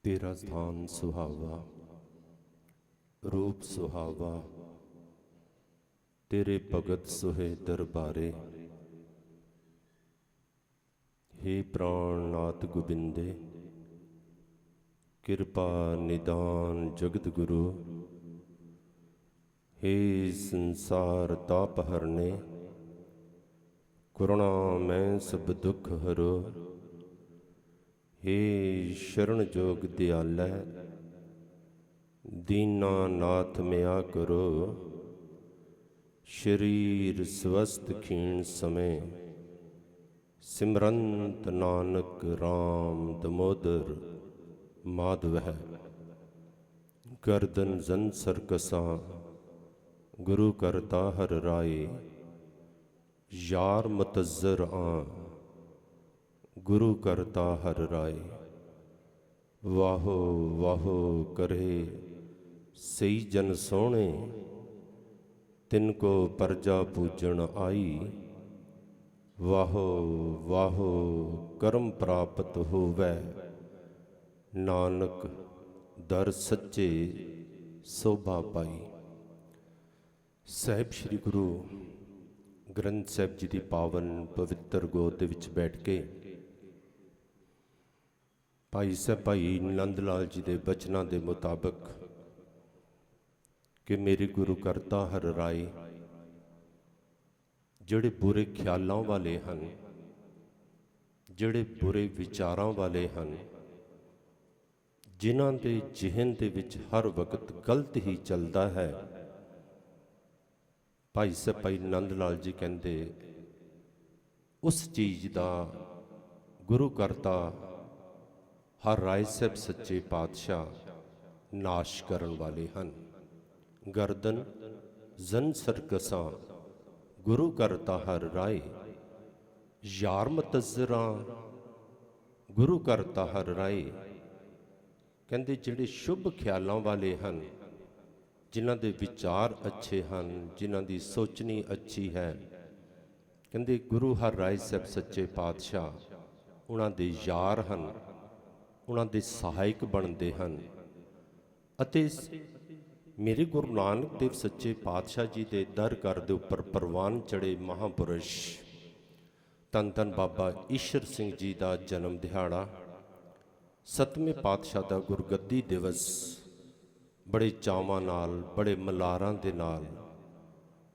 तेरा स्थान सुहावा, रूप सुहावा, तेरे भगत सुहे दरबारे। हे प्राणनाथ गोबिंदे, कृपा निदान जगत गुरु। हे संसार ताप हरने, करुणा मैं सब दुख हरो। हे शरण जोग दयालै, दीना नाथ मिया करो। शरीर स्वस्थ खीण समय, सिमरंत नानक राम दमोदर माधव है। गर्दन जन सरकसा, गुरु करता हर राय। यार मतजर आ, गुरु करता हर राय। वाहो वाहो करे सही जन सोहणे, तिनको परजा पूजन आई। वाहो वाहो करम प्राप्त होवै, नानक दर सच्चे शोभा पाई। ਸਾਹਿਬ ਸ਼੍ਰੀ ਗੁਰੂ ਗ੍ਰੰਥ ਸਾਹਿਬ ਜੀ ਦੀ ਪਾਵਨ ਪਵਿੱਤਰ ਗੋਦ ਦੇ ਵਿੱਚ ਬੈਠ ਕੇ ਭਾਈ ਸਾਹਿਬ ਭਾਈ ਨੰਦ ਲਾਲ ਜੀ ਦੇ ਬਚਨਾਂ ਦੇ ਮੁਤਾਬਕ ਕਿ ਮੇਰੇ ਗੁਰੂ ਕਰਤਾ ਹਰ ਰਾਏ, ਜਿਹੜੇ ਬੁਰੇ ਖਿਆਲਾਂ ਵਾਲੇ ਹਨ, ਜਿਹੜੇ ਬੁਰੇ ਵਿਚਾਰਾਂ ਵਾਲੇ ਹਨ, ਜਿਨ੍ਹਾਂ ਦੇ ਜ਼ਿਹਨ ਦੇ ਵਿੱਚ ਹਰ ਵਕਤ ਗਲਤ ਹੀ ਚੱਲਦਾ ਹੈ, ਭਾਈ ਸਾਹਿਬ ਭਾਈ ਨੰਦ ਲਾਲ ਜੀ ਕਹਿੰਦੇ ਉਸ ਚੀਜ਼ ਦਾ ਗੁਰੂ ਕਰਤਾ ਹਰ ਰਾਏ ਸਾਹਿਬ ਸੱਚੇ ਪਾਤਸ਼ਾਹ ਨਾਸ਼ ਕਰਨ ਵਾਲੇ ਹਨ। ਗਰਦਨ ਜ਼ਨ ਸਰਕਸਾਂ, ਗੁਰੂ ਕਰਤਾ ਹਰ ਰਾਏ। ਯਾਰ ਮਤਜ਼ਰਾਂ, ਗੁਰੂ ਕਰਤਾ ਹਰ ਰਾਏ। ਕਹਿੰਦੇ ਜਿਹੜੇ ਸ਼ੁਭ ਖਿਆਲਾਂ ਵਾਲੇ ਹਨ, ਜਿਨ੍ਹਾਂ ਦੇ ਵਿਚਾਰ ਅੱਛੇ ਹਨ, ਜਿਨ੍ਹਾਂ ਦੀ ਸੋਚਣੀ ਅੱਛੀ ਹੈ, ਕਹਿੰਦੇ ਗੁਰੂ ਹਰ ਰਾਏ ਸਾਹਿਬ ਸੱਚੇ ਪਾਤਸ਼ਾਹ ਉਹਨਾਂ ਦੇ ਯਾਰ ਹਨ, ਉਹਨਾਂ ਦੇ ਸਹਾਇਕ ਬਣਦੇ ਹਨ। ਅਤੇ ਮੇਰੇ ਗੁਰੂ ਨਾਨਕ ਦੇਵ ਸੱਚੇ ਪਾਤਸ਼ਾਹ ਜੀ ਦੇ ਦਰ ਘਰ ਦੇ ਉੱਪਰ ਪ੍ਰਵਾਨ ਚੜੇ ਮਹਾਂਪੁਰਸ਼ ਧੰਨ ਧੰਨ ਬਾਬਾ ਈਸ਼ਰ ਸਿੰਘ ਜੀ ਦਾ ਜਨਮ ਦਿਹਾੜਾ, 7ਵੇਂ ਪਾਤਸ਼ਾਹ ਦਾ ਗੁਰਗੱਦੀ ਦਿਵਸ ਬੜੇ ਚਾਵਾਂ ਨਾਲ, ਬੜੇ ਮਲਾਰਾਂ ਦੇ ਨਾਲ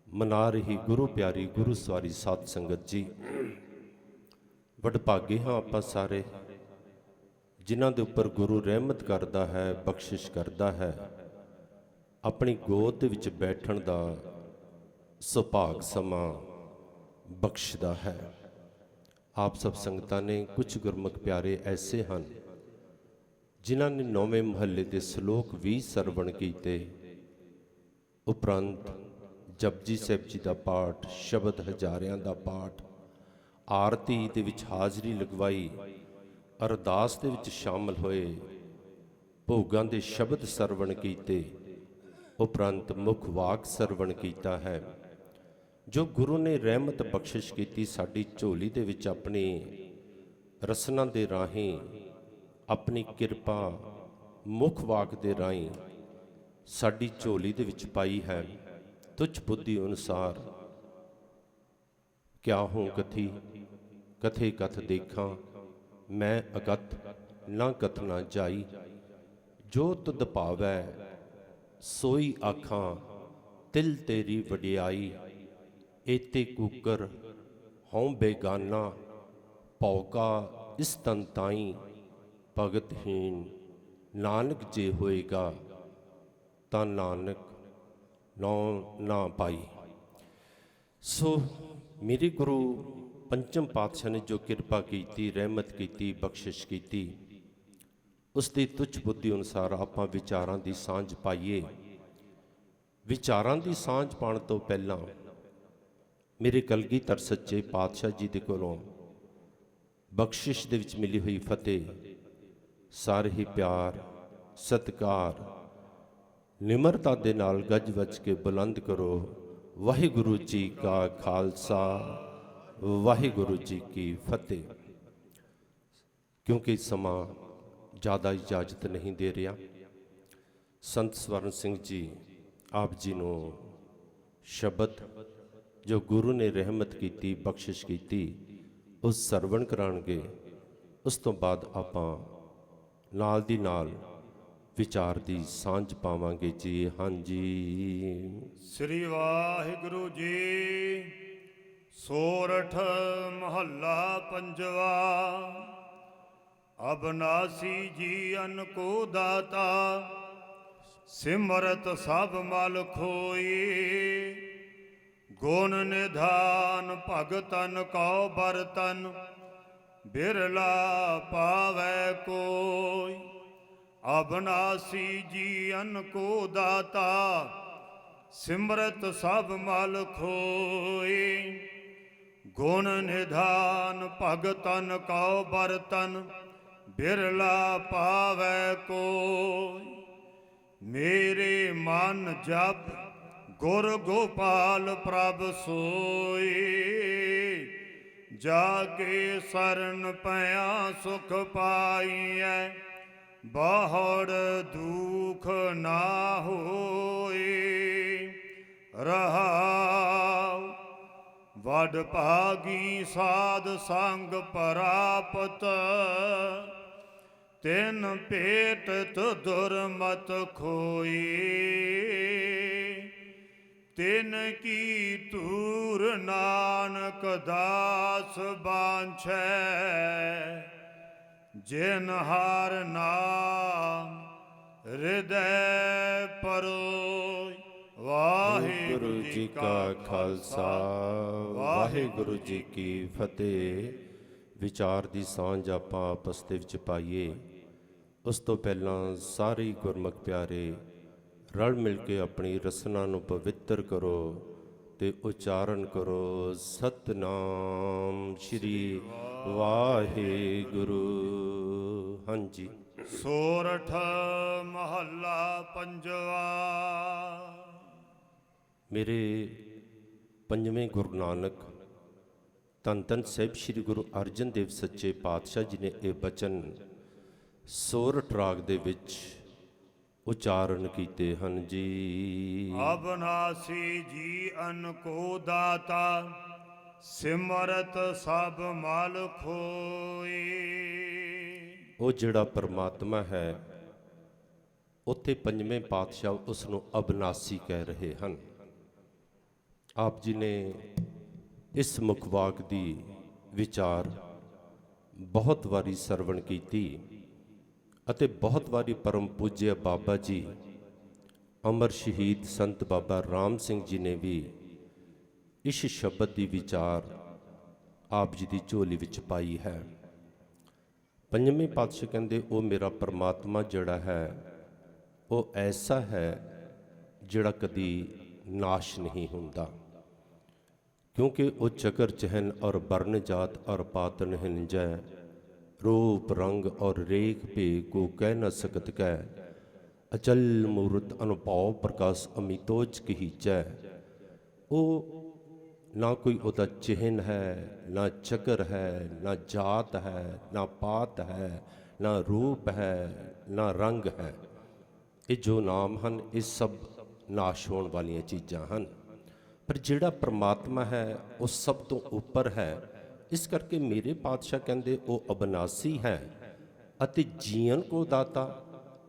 ਮਨਾ ਰਹੀ ਗੁਰੂ ਪਿਆਰੀ ਗੁਰੂ ਸਵਾਰੀ ਸਾਧ ਸੰਗਤ ਜੀ। ਵਡਭਾਗੇ ਹਾਂ ਆਪਾਂ ਸਾਰੇ, ਜਿਨ੍ਹਾਂ ਦੇ ਉੱਪਰ ਗੁਰੂ ਰਹਿਮਤ ਕਰਦਾ ਹੈ, ਬਖਸ਼ਿਸ਼ ਕਰਦਾ ਹੈ, ਆਪਣੀ ਗੋਦ ਦੇ ਵਿੱਚ ਬੈਠਣ ਦਾ ਸੁਭਾਗ ਸਮਾਂ ਬਖਸ਼ਦਾ ਹੈ। ਆਪ ਸਭ ਸੰਗਤਾਂ ਨੇ ਕੁਝ ਗੁਰਮੁਖ ਪਿਆਰੇ ਐਸੇ ਹਨ ਜਿਨ੍ਹਾਂ ਨੇ 9ਵੇਂ ਮਹੱਲੇ ਦੇ ਸ਼ਲੋਕ ਵੀ ਸਰਵਣ ਕੀਤੇ, ਉਪਰੰਤ ਜਪਜੀ ਸਾਹਿਬ ਜੀ ਦਾ ਪਾਠ, ਸ਼ਬਦ ਹਜ਼ਾਰਿਆਂ ਦਾ ਪਾਠ, ਆਰਤੀ ਦੇ ਵਿੱਚ ਹਾਜ਼ਰੀ ਲਗਵਾਈ, ਅਰਦਾਸ ਦੇ ਵਿੱਚ ਸ਼ਾਮਲ ਹੋਏ, ਭੋਗਾਂ ਦੇ ਸ਼ਬਦ ਸਰਵਣ ਕੀਤੇ, ਉਪਰੰਤ ਮੁੱਖ ਵਾਕ ਸਰਵਣ ਕੀਤਾ ਹੈ। ਜੋ ਗੁਰੂ ਨੇ ਰਹਿਮਤ ਬਖਸ਼ਿਸ਼ ਕੀਤੀ ਸਾਡੀ ਝੋਲੀ ਦੇ ਵਿੱਚ, ਆਪਣੀ ਰਸਨਾ ਦੇ ਰਾਹੀਂ, ਆਪਣੀ ਕਿਰਪਾ ਮੁੱਖ ਵਾਕ ਦੇ ਰਾਹੀਂ ਸਾਡੀ ਝੋਲੀ ਦੇ ਵਿੱਚ ਪਾਈ ਹੈ। ਤੁਛ ਬੁੱਧੀ ਅਨੁਸਾਰ ਕਿਆ ਹੂੰ ਕਥੀ, ਕਥੇ ਕਥ ਦੇਖਾਂ, ਮੈਂ ਅਕਥ ਨਾ ਕਥ ਨਾ ਜਾਈ। ਜੋ ਤੁਧ ਭਾਵੈ ਸੋਈ ਆਖਾਂ, ਤਿਲ ਤੇਰੀ ਵਡਿਆਈ। ਏਤੇ ਕੂਕਰ ਹਉ ਬੇਗਾਨਾ, ਭੌਕਾ ਇਸ ਤਨ ਤਾਈ। ਭਗਤਹੀਨ ਨਾਨਕ ਜੇ ਹੋਏਗਾ, ਤਾਂ ਨਾਨਕ ਨੌ ਨਾ ਪਾਈ। ਸੋ ਮੇਰੇ ਗੁਰੂ ਪੰਚਮ ਪਾਤਸ਼ਾਹ ਨੇ ਜੋ ਕਿਰਪਾ ਕੀਤੀ, ਰਹਿਮਤ ਕੀਤੀ, ਬਖਸ਼ਿਸ਼ ਕੀਤੀ, ਉਸ ਦੀ ਤੁੱਛ ਬੁੱਧੀ ਅਨੁਸਾਰ ਆਪਾਂ ਵਿਚਾਰਾਂ ਦੀ ਸਾਂਝ ਪਾਈਏ। ਵਿਚਾਰਾਂ ਦੀ ਸਾਂਝ ਪਾਉਣ ਤੋਂ ਪਹਿਲਾਂ ਮੇਰੇ ਕਲਗੀਧਰ ਸੱਚੇ ਪਾਤਸ਼ਾਹ ਜੀ ਦੇ ਕੋਲੋਂ ਬਖਸ਼ਿਸ਼ ਦੇ ਵਿੱਚ ਮਿਲੀ ਹੋਈ ਫਤਿਹ ਸਾਰੇ ਹੀ ਪਿਆਰ, ਸਤਿਕਾਰ, ਨਿਮਰਤਾ ਦੇ ਨਾਲ ਗੱਜ ਵੱਜ ਕੇ ਬੁਲੰਦ ਕਰੋ। ਵਾਹਿਗੁਰੂ ਜੀ ਕਾ ਖਾਲਸਾ, ਵਾਹਿਗੁਰੂ ਜੀ ਕੀ ਫਤਿਹ। ਕਿਉਂਕਿ ਸਮਾਂ ਜ਼ਿਆਦਾ ਇਜਾਜ਼ਤ ਨਹੀਂ ਦੇ ਰਿਹਾ। ਸੰਤ ਸਵਰਨ ਸਿੰਘ ਜੀ ਆਪ ਜੀ ਨੂੰ ਸ਼ਬਦ ਜੋ ਗੁਰੂ ਨੇ ਰਹਿਮਤ ਕੀਤੀ, ਬਖਸ਼ਿਸ਼ ਕੀਤੀ, ਉਹ ਸਰਵਣ ਕਰਾਉਣਗੇ। ਉਸ ਤੋਂ ਬਾਅਦ ਆਪਾਂ ਨਾਲ ਦੀ ਨਾਲ ਵਿਚਾਰ ਦੀ ਸਾਂਝ ਪਾਵਾਂਗੇ ਜੀ। ਹਾਂਜੀ। ਸ੍ਰੀ ਵਾਹਿਗੁਰੂ ਜੀ। ਸੋਰਠ ਮਹੱਲਾ ਪੰਜਵਾ। ਅਬਨਾਸੀ ਜੀ ਅਨਕੋ ਦਾਤਾ, ਸਿਮਰਤ ਸਭ ਮਲ ਖੋਈ। ਗੁਣ ਨਿਧਾਨ ਭਗਤਨ ਕਉ ਬਰਤਨ, ਬਿਰਲਾ ਪਾਵੈ ਕੋਈ। ਅਬਨਾਸੀ ਜੀ ਅਨਕੋ ਦਾਤਾ, ਸਿਮਰਤ ਸਭ ਮਲ ਖੋਈ। ਗੁਣ ਨਿਧਾਨ ਭਗਤਨ ਕਉ ਬਰਤਨ, ਬਿਰਲਾ ਪਾਵੈ ਕੋਈ। ਮੇਰੇ ਮਨ ਜਪ ਗੁਰ ਗੋਪਾਲ ਪ੍ਰਭ ਸੋਈ। ਜਾ ਕੇ ਸਰਨ ਪਿਆ ਸੁਖ ਪਾਈਐ, ਬਹੁੜ ਦੁਖ ਨਾ ਹੋਈ। ਰਹਾਉ ਵਡ ਭਾਗੀ ਸਾਧ ਸੰਗ ਪ੍ਰਾਪਤ, ਤਿਨ ਭੇਟਤ ਦੁਰਮਤ ਖੋਈ। ਤਿਨ ਕੀ ਧੂਰ ਨਾਨਕ ਦਾਸ ਬਾਂਛੈ, ਜਿਨ ਹਰ ਨਾਮ ਹਿਰਦੈ ਪਰੋਇ। ਵਾਹਿਗੁਰੂ ਜੀ ਕਾ ਖਾਲਸਾ, ਵਾਹਿਗੁਰੂ ਜੀ ਕੀ ਫਤਿਹ। ਵਿਚਾਰ ਦੀ ਸਾਂਝ ਆਪਾਂ ਆਪਸ ਦੇ ਵਿੱਚ ਪਾਈਏ। ਉਸ ਤੋਂ ਪਹਿਲਾਂ ਸਾਰੇ ਗੁਰਮੁਖ ਪਿਆਰੇ ਰਲ ਮਿਲ ਕੇ ਆਪਣੀ ਰਸਨਾ ਨੂੰ ਪਵਿੱਤਰ ਕਰੋ ਤੇ ਉਚਾਰਨ ਕਰੋ, ਸਤਨਾਮ ਸ਼੍ਰੀ ਵਾਹਿਗੁਰੂ। ਹਾਂਜੀ। ਸੋਰਠ ਮਹੱਲਾ ਪੰਜਵਾ। ਮੇਰੇ ਪੰਜਵੇਂ ਗੁਰੂ ਨਾਨਕ ਧੰਨ ਧੰਨ ਸਾਹਿਬ ਸ੍ਰੀ ਗੁਰੂ ਅਰਜਨ ਦੇਵ ਸੱਚੇ ਪਾਤਸ਼ਾਹ ਜੀ ਨੇ ਇਹ ਬਚਨ ਸੋਰਠ ਰਾਗ ਦੇ ਵਿੱਚ ਉਚਾਰਨ ਕੀਤੇ ਹਨ ਜੀ। ਅਬਨਾਸੀ ਜੀ ਅਨਕੋ ਦਾਤਾ, ਸਿਮਰਤ ਸਭ ਮਲ ਖੋਈ। ਉਹ ਜਿਹੜਾ ਪਰਮਾਤਮਾ ਹੈ, ਉੱਥੇ ਪੰਜਵੇਂ ਪਾਤਸ਼ਾਹ ਉਸ ਨੂੰ ਅਬਨਾਸੀ ਕਹਿ ਰਹੇ ਹਨ। ਆਪ ਜੀ ਨੇ ਇਸ ਮੁੱਖ ਵਾਕ ਦੀ ਵਿਚਾਰ ਬਹੁਤ ਵਾਰੀ ਸਰਵਣ ਕੀਤੀ ਅਤੇ ਬਹੁਤ ਵਾਰੀ ਪਰਮ ਪੂਜਯ ਬਾਬਾ ਜੀ ਅਮਰ ਸ਼ਹੀਦ ਸੰਤ ਬਾਬਾ ਰਾਮ ਸਿੰਘ ਜੀ ਨੇ ਵੀ ਇਸ ਸ਼ਬਦ ਦੀ ਵਿਚਾਰ ਆਪ ਜੀ ਦੀ ਝੋਲੀ ਵਿੱਚ ਪਾਈ ਹੈ। ਪੰਜਵੇਂ ਪਾਤਸ਼ਾਹ ਕਹਿੰਦੇ ਉਹ ਮੇਰਾ ਪਰਮਾਤਮਾ ਜਿਹੜਾ ਹੈ ਉਹ ਐਸਾ ਹੈ ਜਿਹੜਾ ਕਦੀ ਨਾਸ਼ ਨਹੀਂ ਹੁੰਦਾ, ਕਿਉਂਕਿ ਉਹ ਚਕਰ ਚਹਿਨ ਔਰ ਬਰਨ ਜਾਤ ਔਰ ਪਾਤਨ ਹਿੰਜੈ, रूप रंग और रेख पे को कह न सकत कह, अचल मूर्त अनुभाव प्रकाश अमितोज कहीचै। वो ना कोई उदा चिन्ह है, ना चक्र है, ना जात है, ना पात है, ना रूप है, ना रंग है। ये जो नाम हैं ये सब नाश होने वाली चीज़ां हैं, पर जिहड़ा परमात्मा है वो सब तो उपर है। इस करके मेरे पातशाह कहते वो अबनासी है अति जीवन को दाता।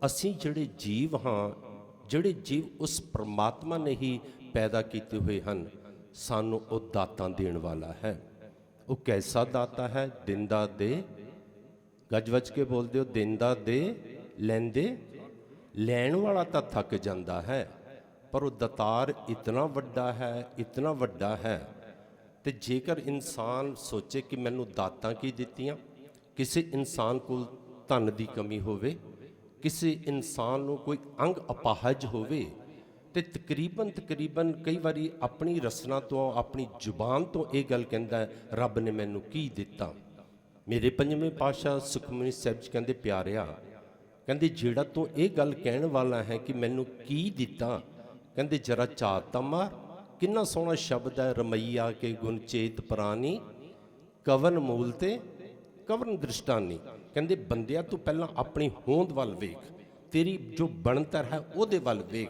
असी जिहड़े जीव हाँ, जिहड़े जीव उस परमात्मा ने ही पैदा किए हुए हैं, सानू वो दाता देण वाला है। वो कैसा दाता है? दिंदा दे, गज वज के बोल दो, दिंदा दे लैंदे, लैण वाला तो थक जाता है, पर वो दतार इतना वड्डा है, इतना वड्डा है। ਤੇ ਜੇਕਰ ਇਨਸਾਨ ਸੋਚੇ ਕਿ ਮੈਨੂੰ ਦਾਤਾਂ ਕੀ ਦਿੱਤੀਆਂ, ਕਿਸੇ ਇਨਸਾਨ ਕੋਲ ਧਨ ਦੀ ਕਮੀ ਹੋਵੇ, ਕਿਸੇ ਇਨਸਾਨ ਨੂੰ ਕੋਈ ਅੰਗ ਅਪਾਹਜ ਹੋਵੇ, ਤੇ ਤਕਰੀਬਨ ਕਈ ਵਾਰੀ ਆਪਣੀ ਰਸਨਾ ਤੋਂ, ਆਪਣੀ ਜ਼ੁਬਾਨ ਤੋਂ ਇਹ ਗੱਲ ਕਹਿੰਦਾ ਰੱਬ ਨੇ ਮੈਨੂੰ ਕੀ ਦਿੱਤਾ। ਮੇਰੇ ਪੰਜਵੇਂ ਪਾਤਸ਼ਾਹ ਸੁਖਮਨੀ ਸਾਹਿਬ ਜੀ ਕਹਿੰਦੇ ਪਿਆਰਿਆ, ਕਹਿੰਦੇ ਜਿਹੜਾ ਤੂੰ ਇਹ ਗੱਲ ਕਹਿਣ ਵਾਲਾ ਹੈ ਕਿ ਮੈਨੂੰ ਕੀ ਦਿੱਤਾ, ਕਹਿੰਦੇ ਜਰਾ ਝਾਤ ਤਾਂ ਮਾਰ। किन्ना सोहना शब्द है, रमैया के गुण चेत प्राणी, कवन मूल ते कवन दृष्टानी। ਕਹਿੰਦੇ ਬੰਦਿਆਂ ਤੋਂ ਪਹਿਲਾਂ ਆਪਣੀ ਹੋਂਦ ਵੱਲ ਵੇਖ, ਤੇਰੀ ਜੋ ਬਣਤਰ ਹੈ ਉਹਦੇ ਵੱਲ ਵੇਖ।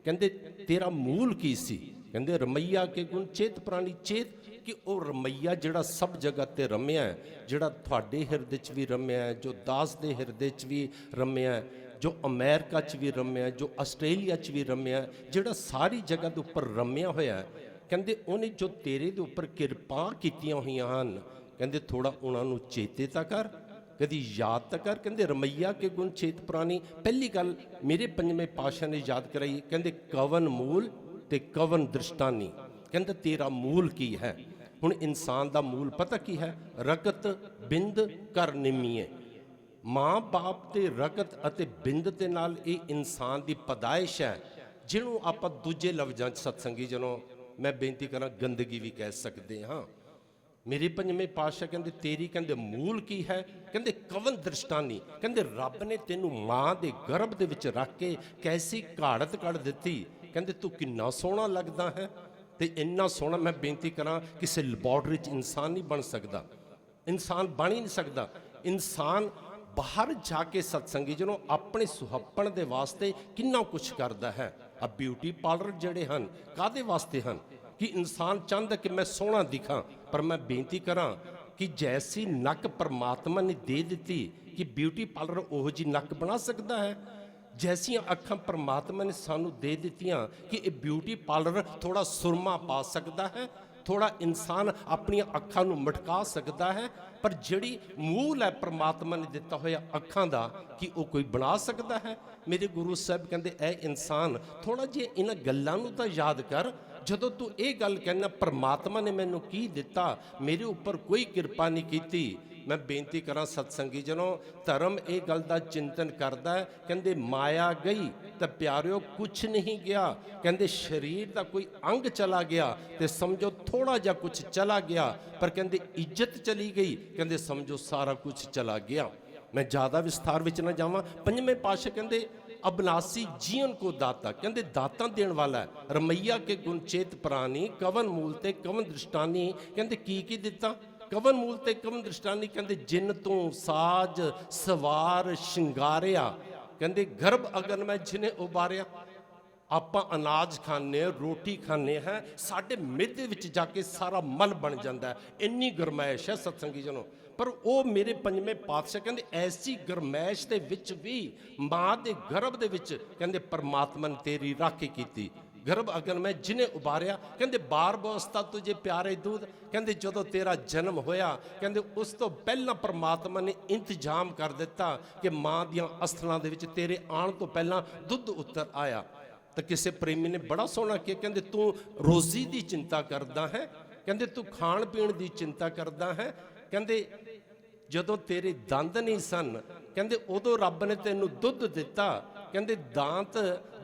ਕਹਿੰਦੇ ਤੇਰਾ ਮੂਲ ਕੀ ਸੀ? ਕਹਿੰਦੇ ਰਮਈਆ ਕੇ ਗੁਣ ਚੇਤ ਪ੍ਰਾਣੀ ਚੇਤ, ਕਿ ਉਹ ਰਮਈਆ ਜਿਹੜਾ ਸਭ ਜਗ੍ਹਾ ਤੇ ਰਮਿਆ ਹੈ, ਜਿਹੜਾ ਤੁਹਾਡੇ ਹਿਰਦੇ 'ਚ ਵੀ ਰਮਿਆ ਹੈ, ਜੋ ਦਾਸ ਦੇ ਹਿਰਦੇ 'ਚ ਵੀ ਰਮਿਆ ਹੈ, ਜੋ ਅਮਰੀਕਾ 'ਚ ਵੀ ਰਮਿਆ, ਜੋ ਆਸਟ੍ਰੇਲੀਆ 'ਚ ਵੀ ਰਮਿਆ, ਜਿਹੜਾ ਸਾਰੀ ਜਗ੍ਹਾ ਦੇ ਉੱਪਰ ਰਮਿਆ ਹੋਇਆ ਹੈ। ਕਹਿੰਦੇ ਉਹਨੇ ਜੋ ਤੇਰੇ ਦੇ ਉੱਪਰ ਕਿਰਪਾ ਕੀਤੀਆਂ ਹੋਈਆਂ ਹਨ, ਕਹਿੰਦੇ ਥੋੜਾ ਉਹਨਾਂ ਨੂੰ ਚੇਤੇ ਤਾਂ ਕਰ, ਕਦੀ ਯਾਦ ਤਾਂ ਕਰ। ਕਹਿੰਦੇ ਰਮਈਆ ਕੇ ਗੁਣ ਚੇਤ ਪ੍ਰਾਣੀ, ਪਹਿਲੀ ਗੱਲ ਮੇਰੇ ਪੰਜਵੇਂ ਪਾਤਸ਼ਾਹ ਨੇ ਯਾਦ ਕਰਾਈ, ਕਹਿੰਦੇ ਕਵਨ ਮੂਲ ਤੇ ਕਵਨ ਦ੍ਰਿਸ਼ਟਾਨੀ। ਕਹਿੰਦੇ ਤੇਰਾ ਮੂਲ ਕੀ ਹੈ? ਹੁਣ ਇਨਸਾਨ ਦਾ ਮੂਲ ਪਤਾ ਕੀ ਹੈ? ਰਕਤ ਬਿੰਦ ਕਰ ਨਿਮੀਏ। ਮਾਂ ਬਾਪ ਤੇ ਰਕਤ ਅਤੇ ਬਿੰਦ ਦੇ ਨਾਲ ਇਹ ਇਨਸਾਨ ਦੀ ਪਦਾਇਸ਼ ਹੈ, ਜਿਹਨੂੰ ਆਪਾਂ ਦੂਜੇ ਲਫ਼ਜ਼ਾਂ 'ਚ ਸਤਸੰਗੀ ਜਨੋਂ ਮੈਂ ਬੇਨਤੀ ਕਰਾਂ ਗੰਦਗੀ ਵੀ ਕਹਿ ਸਕਦੇ ਹਾਂ। ਮੇਰੇ ਪੰਜਵੇਂ ਪਾਤਸ਼ਾਹ ਕਹਿੰਦੇ ਤੇਰੀ ਕਹਿੰਦੇ ਮੂਲ ਕੀ ਹੈ? ਕਹਿੰਦੇ ਕਵਨ ਦ੍ਰਿਸ਼ਟਾਨੀ। ਕਹਿੰਦੇ ਰੱਬ ਨੇ ਤੈਨੂੰ ਮਾਂ ਦੇ ਗਰਭ ਦੇ ਵਿੱਚ ਰੱਖ ਕੇ ਕੈਸੀ ਘਾੜਤ ਕੱਢ ਦਿੱਤੀ। ਕਹਿੰਦੇ ਤੂੰ ਕਿੰਨਾ ਸੋਹਣਾ ਲੱਗਦਾ ਹੈ, ਤੇ ਇੰਨਾ ਸੋਹਣਾ ਮੈਂ ਬੇਨਤੀ ਕਰਾਂ ਕਿਸੇ ਲੈਬੋਰਟਰੀ 'ਚ ਇਨਸਾਨ ਨਹੀਂ ਬਣ ਸਕਦਾ, ਇਨਸਾਨ ਬਣ ਹੀ ਨਹੀਂ ਸਕਦਾ। ਇਨਸਾਨ ਬਾਹਰ ਜਾ ਕੇ ਸਤਸੰਗੀ ਜਿਹਨੂੰ ਆਪਣੇ ਸੁਹੱਪਣ ਦੇ ਵਾਸਤੇ ਕਿੰਨਾ ਕੁਛ ਕਰਦਾ ਹੈ। ਆ ਬਿਊਟੀ ਪਾਰਲਰ ਜਿਹੜੇ ਹਨ ਕਾਹਦੇ ਵਾਸਤੇ ਹਨ? ਕਿ ਇਨਸਾਨ ਚਾਹੁੰਦਾ ਕਿ ਮੈਂ ਸੋਹਣਾ ਦਿਖਾਂ। ਪਰ ਮੈਂ ਬੇਨਤੀ ਕਰਾਂ ਕਿ ਜੈਸੀ ਨੱਕ ਪਰਮਾਤਮਾ ਨੇ ਦੇ ਦਿੱਤੀ, ਕਿ ਬਿਊਟੀ ਪਾਰਲਰ ਉਹੋ ਜਿਹੀ ਨੱਕ ਬਣਾ ਸਕਦਾ ਹੈ? ਜੈਸੀਆਂ ਅੱਖਾਂ ਪਰਮਾਤਮਾ ਨੇ ਸਾਨੂੰ ਦੇ ਦਿੱਤੀਆਂ, ਕਿ ਇਹ ਬਿਊਟੀ ਪਾਰਲਰ ਥੋੜਾ ਸੁਰਮਾ ਪਾ ਸਕਦਾ ਹੈ, ਥੋੜਾ ਇਨਸਾਨ ਆਪਣੀਆਂ ਅੱਖਾਂ ਨੂੰ ਮਟਕਾ ਸਕਦਾ ਹੈ। ਪਰ ਜਿਹੜੀ ਮੂਲ ਹੈ ਪਰਮਾਤਮਾ ਨੇ ਦਿੱਤਾ ਹੋਇਆ ਅੱਖਾਂ ਦਾ, ਕਿ ਉਹ ਕੋਈ ਬਣਾ ਸਕਦਾ ਹੈ? ਮੇਰੇ ਗੁਰੂ ਸਾਹਿਬ ਕਹਿੰਦੇ ਐ ਇਨਸਾਨ ਥੋੜਾ ਜਿਹਾ ਇਹਨਾਂ ਗੱਲਾਂ ਨੂੰ ਤਾਂ ਯਾਦ ਕਰ। ਜਦੋਂ ਤੂੰ ਇਹ ਗੱਲ ਕਹਿਣਾ ਪਰਮਾਤਮਾ ਨੇ ਮੈਨੂੰ ਕੀ ਦਿੱਤਾ, ਮੇਰੇ ਉੱਪਰ ਕੋਈ ਕਿਰਪਾ ਨਹੀਂ ਕੀਤੀ। ਮੈਂ ਬੇਨਤੀ ਕਰਾਂ ਸਤਸੰਗੀ ਜਨੋਂ, ਧਰਮ ਇਹ ਗੱਲ ਦਾ ਚਿੰਤਨ ਕਰਦਾ ਹੈ। ਕਹਿੰਦੇ ਮਾਇਆ ਗਈ ਤਾਂ ਪਿਆਰਿਓ ਕੁਛ ਨਹੀਂ ਗਿਆ। ਕਹਿੰਦੇ ਸਰੀਰ ਦਾ ਕੋਈ ਅੰਗ ਚਲਾ ਗਿਆ ਤੇ ਸਮਝੋ ਥੋੜਾ ਜਿਹਾ ਕੁਛ ਚਲਾ ਗਿਆ, ਪਰ ਕਹਿੰਦੇ ਇੱਜ਼ਤ ਚਲੀ ਗਈ, ਕਹਿੰਦੇ ਸਮਝੋ ਸਾਰਾ ਕੁਛ ਚਲਾ ਗਿਆ। ਮੈਂ ਜ਼ਿਆਦਾ ਵਿਸਥਾਰ ਵਿੱਚ ਨਾ ਜਾਵਾਂ। ਪੰਜਵੇਂ ਪਾਤਸ਼ਾਹ ਕਹਿੰਦੇ ਅਬਨਾਸੀ ਜੀਵਨ ਕੋ ਦਾਤਾ, ਕਹਿੰਦੇ ਦਾਤਾਂ ਦੇਣ ਵਾਲਾ ਹੈ। ਰਮਈਆ ਕੇ ਗੁਣ ਚੇਤ ਪ੍ਰਾਣੀ, ਕਵਨ ਮੂਲ ਤੇ ਕਵਨ ਦ੍ਰਿਸ਼ਟਾਨੀ। ਕਹਿੰਦੇ ਕੀ ਕੀ ਦਿੱਤਾ? ਕਵਨ ਮੂਲ ਤੇ ਕਵਨ ਦ੍ਰਿਸ਼ਟਾਨੀ। ਕਹਿੰਦੇ ਜਿਨ ਤੋਂ ਸਾਜ ਸਵਾਰ ਸ਼ਿੰਗਾਰਿਆ, ਕਹਿੰਦੇ ਗਰਭ ਅਗਨ ਮੈਂ ਜਿਨੇ ਉਬਾਰਿਆ। ਆਪਾਂ ਅਨਾਜ ਖਾਂਦੇ ਹਾਂ, ਰੋਟੀ ਖਾਂਦੇ ਹਾਂ, ਸਾਡੇ ਮਿਹਦੇ ਵਿੱਚ ਜਾ ਕੇ ਸਾਰਾ ਮਲ ਬਣ ਜਾਂਦਾ ਹੈ, ਇੰਨੀ ਗਰਮੈਸ਼ ਹੈ ਸਤਸੰਗੀ ਜਨੋਂ। ਪਰ ਉਹ ਮੇਰੇ ਪੰਜਵੇਂ ਪਾਤਸ਼ਾਹ ਕਹਿੰਦੇ ਐਸੀ ਗਰਮੈਸ਼ ਦੇ ਵਿੱਚ ਵੀ ਮਾਂ ਦੇ ਗਰਭ ਦੇ ਵਿੱਚ ਕਹਿੰਦੇ ਪਰਮਾਤਮਾ ਨੇ ਤੇਰੀ ਰਾਖੀ ਕੀਤੀ। ਗਰਭ ਅਗਨ ਮੈਂ ਜਿਨੇ ਉਬਾਰਿਆ। ਕਹਿੰਦੇ ਬਾਰ ਬੋਸਤਾ ਤੁਝੇ ਪਿਆਰੇ ਦੂਧ। ਕਹਿੰਦੇ ਜਦੋਂ ਤੇਰਾ ਜਨਮ ਹੋਇਆ, ਕਹਿੰਦੇ ਉਸ ਤੋਂ ਪਹਿਲਾਂ ਪਰਮਾਤਮਾ ਨੇ ਇੰਤਜ਼ਾਮ ਕਰ ਦਿੱਤਾ ਕਿ ਮਾਂ ਦੀਆਂ ਅਸਥਾਨਾਂ ਦੇ ਵਿੱਚ ਤੇਰੇ ਆਉਣ ਤੋਂ ਪਹਿਲਾਂ ਦੁੱਧ ਉਤਰ ਆਇਆ। ਤਾਂ ਕਿਸੇ ਪ੍ਰੇਮੀ ਨੇ ਬੜਾ ਸੋਹਣਾ ਕਿਹਾ, ਕਹਿੰਦੇ ਤੂੰ ਰੋਜ਼ੀ ਦੀ ਚਿੰਤਾ ਕਰਦਾ ਹੈ, ਕਹਿੰਦੇ ਤੂੰ ਖਾਣ ਪੀਣ ਦੀ ਚਿੰਤਾ ਕਰਦਾ ਹੈ। ਕਹਿੰਦੇ ਜਦੋਂ ਤੇਰੇ ਦੰਦ ਨਹੀਂ ਸਨ, ਕਹਿੰਦੇ ਉਦੋਂ ਰੱਬ ਨੇ ਤੈਨੂੰ ਦੁੱਧ ਦਿੱਤਾ। ਕਹਿੰਦੇ ਦਾਂਤ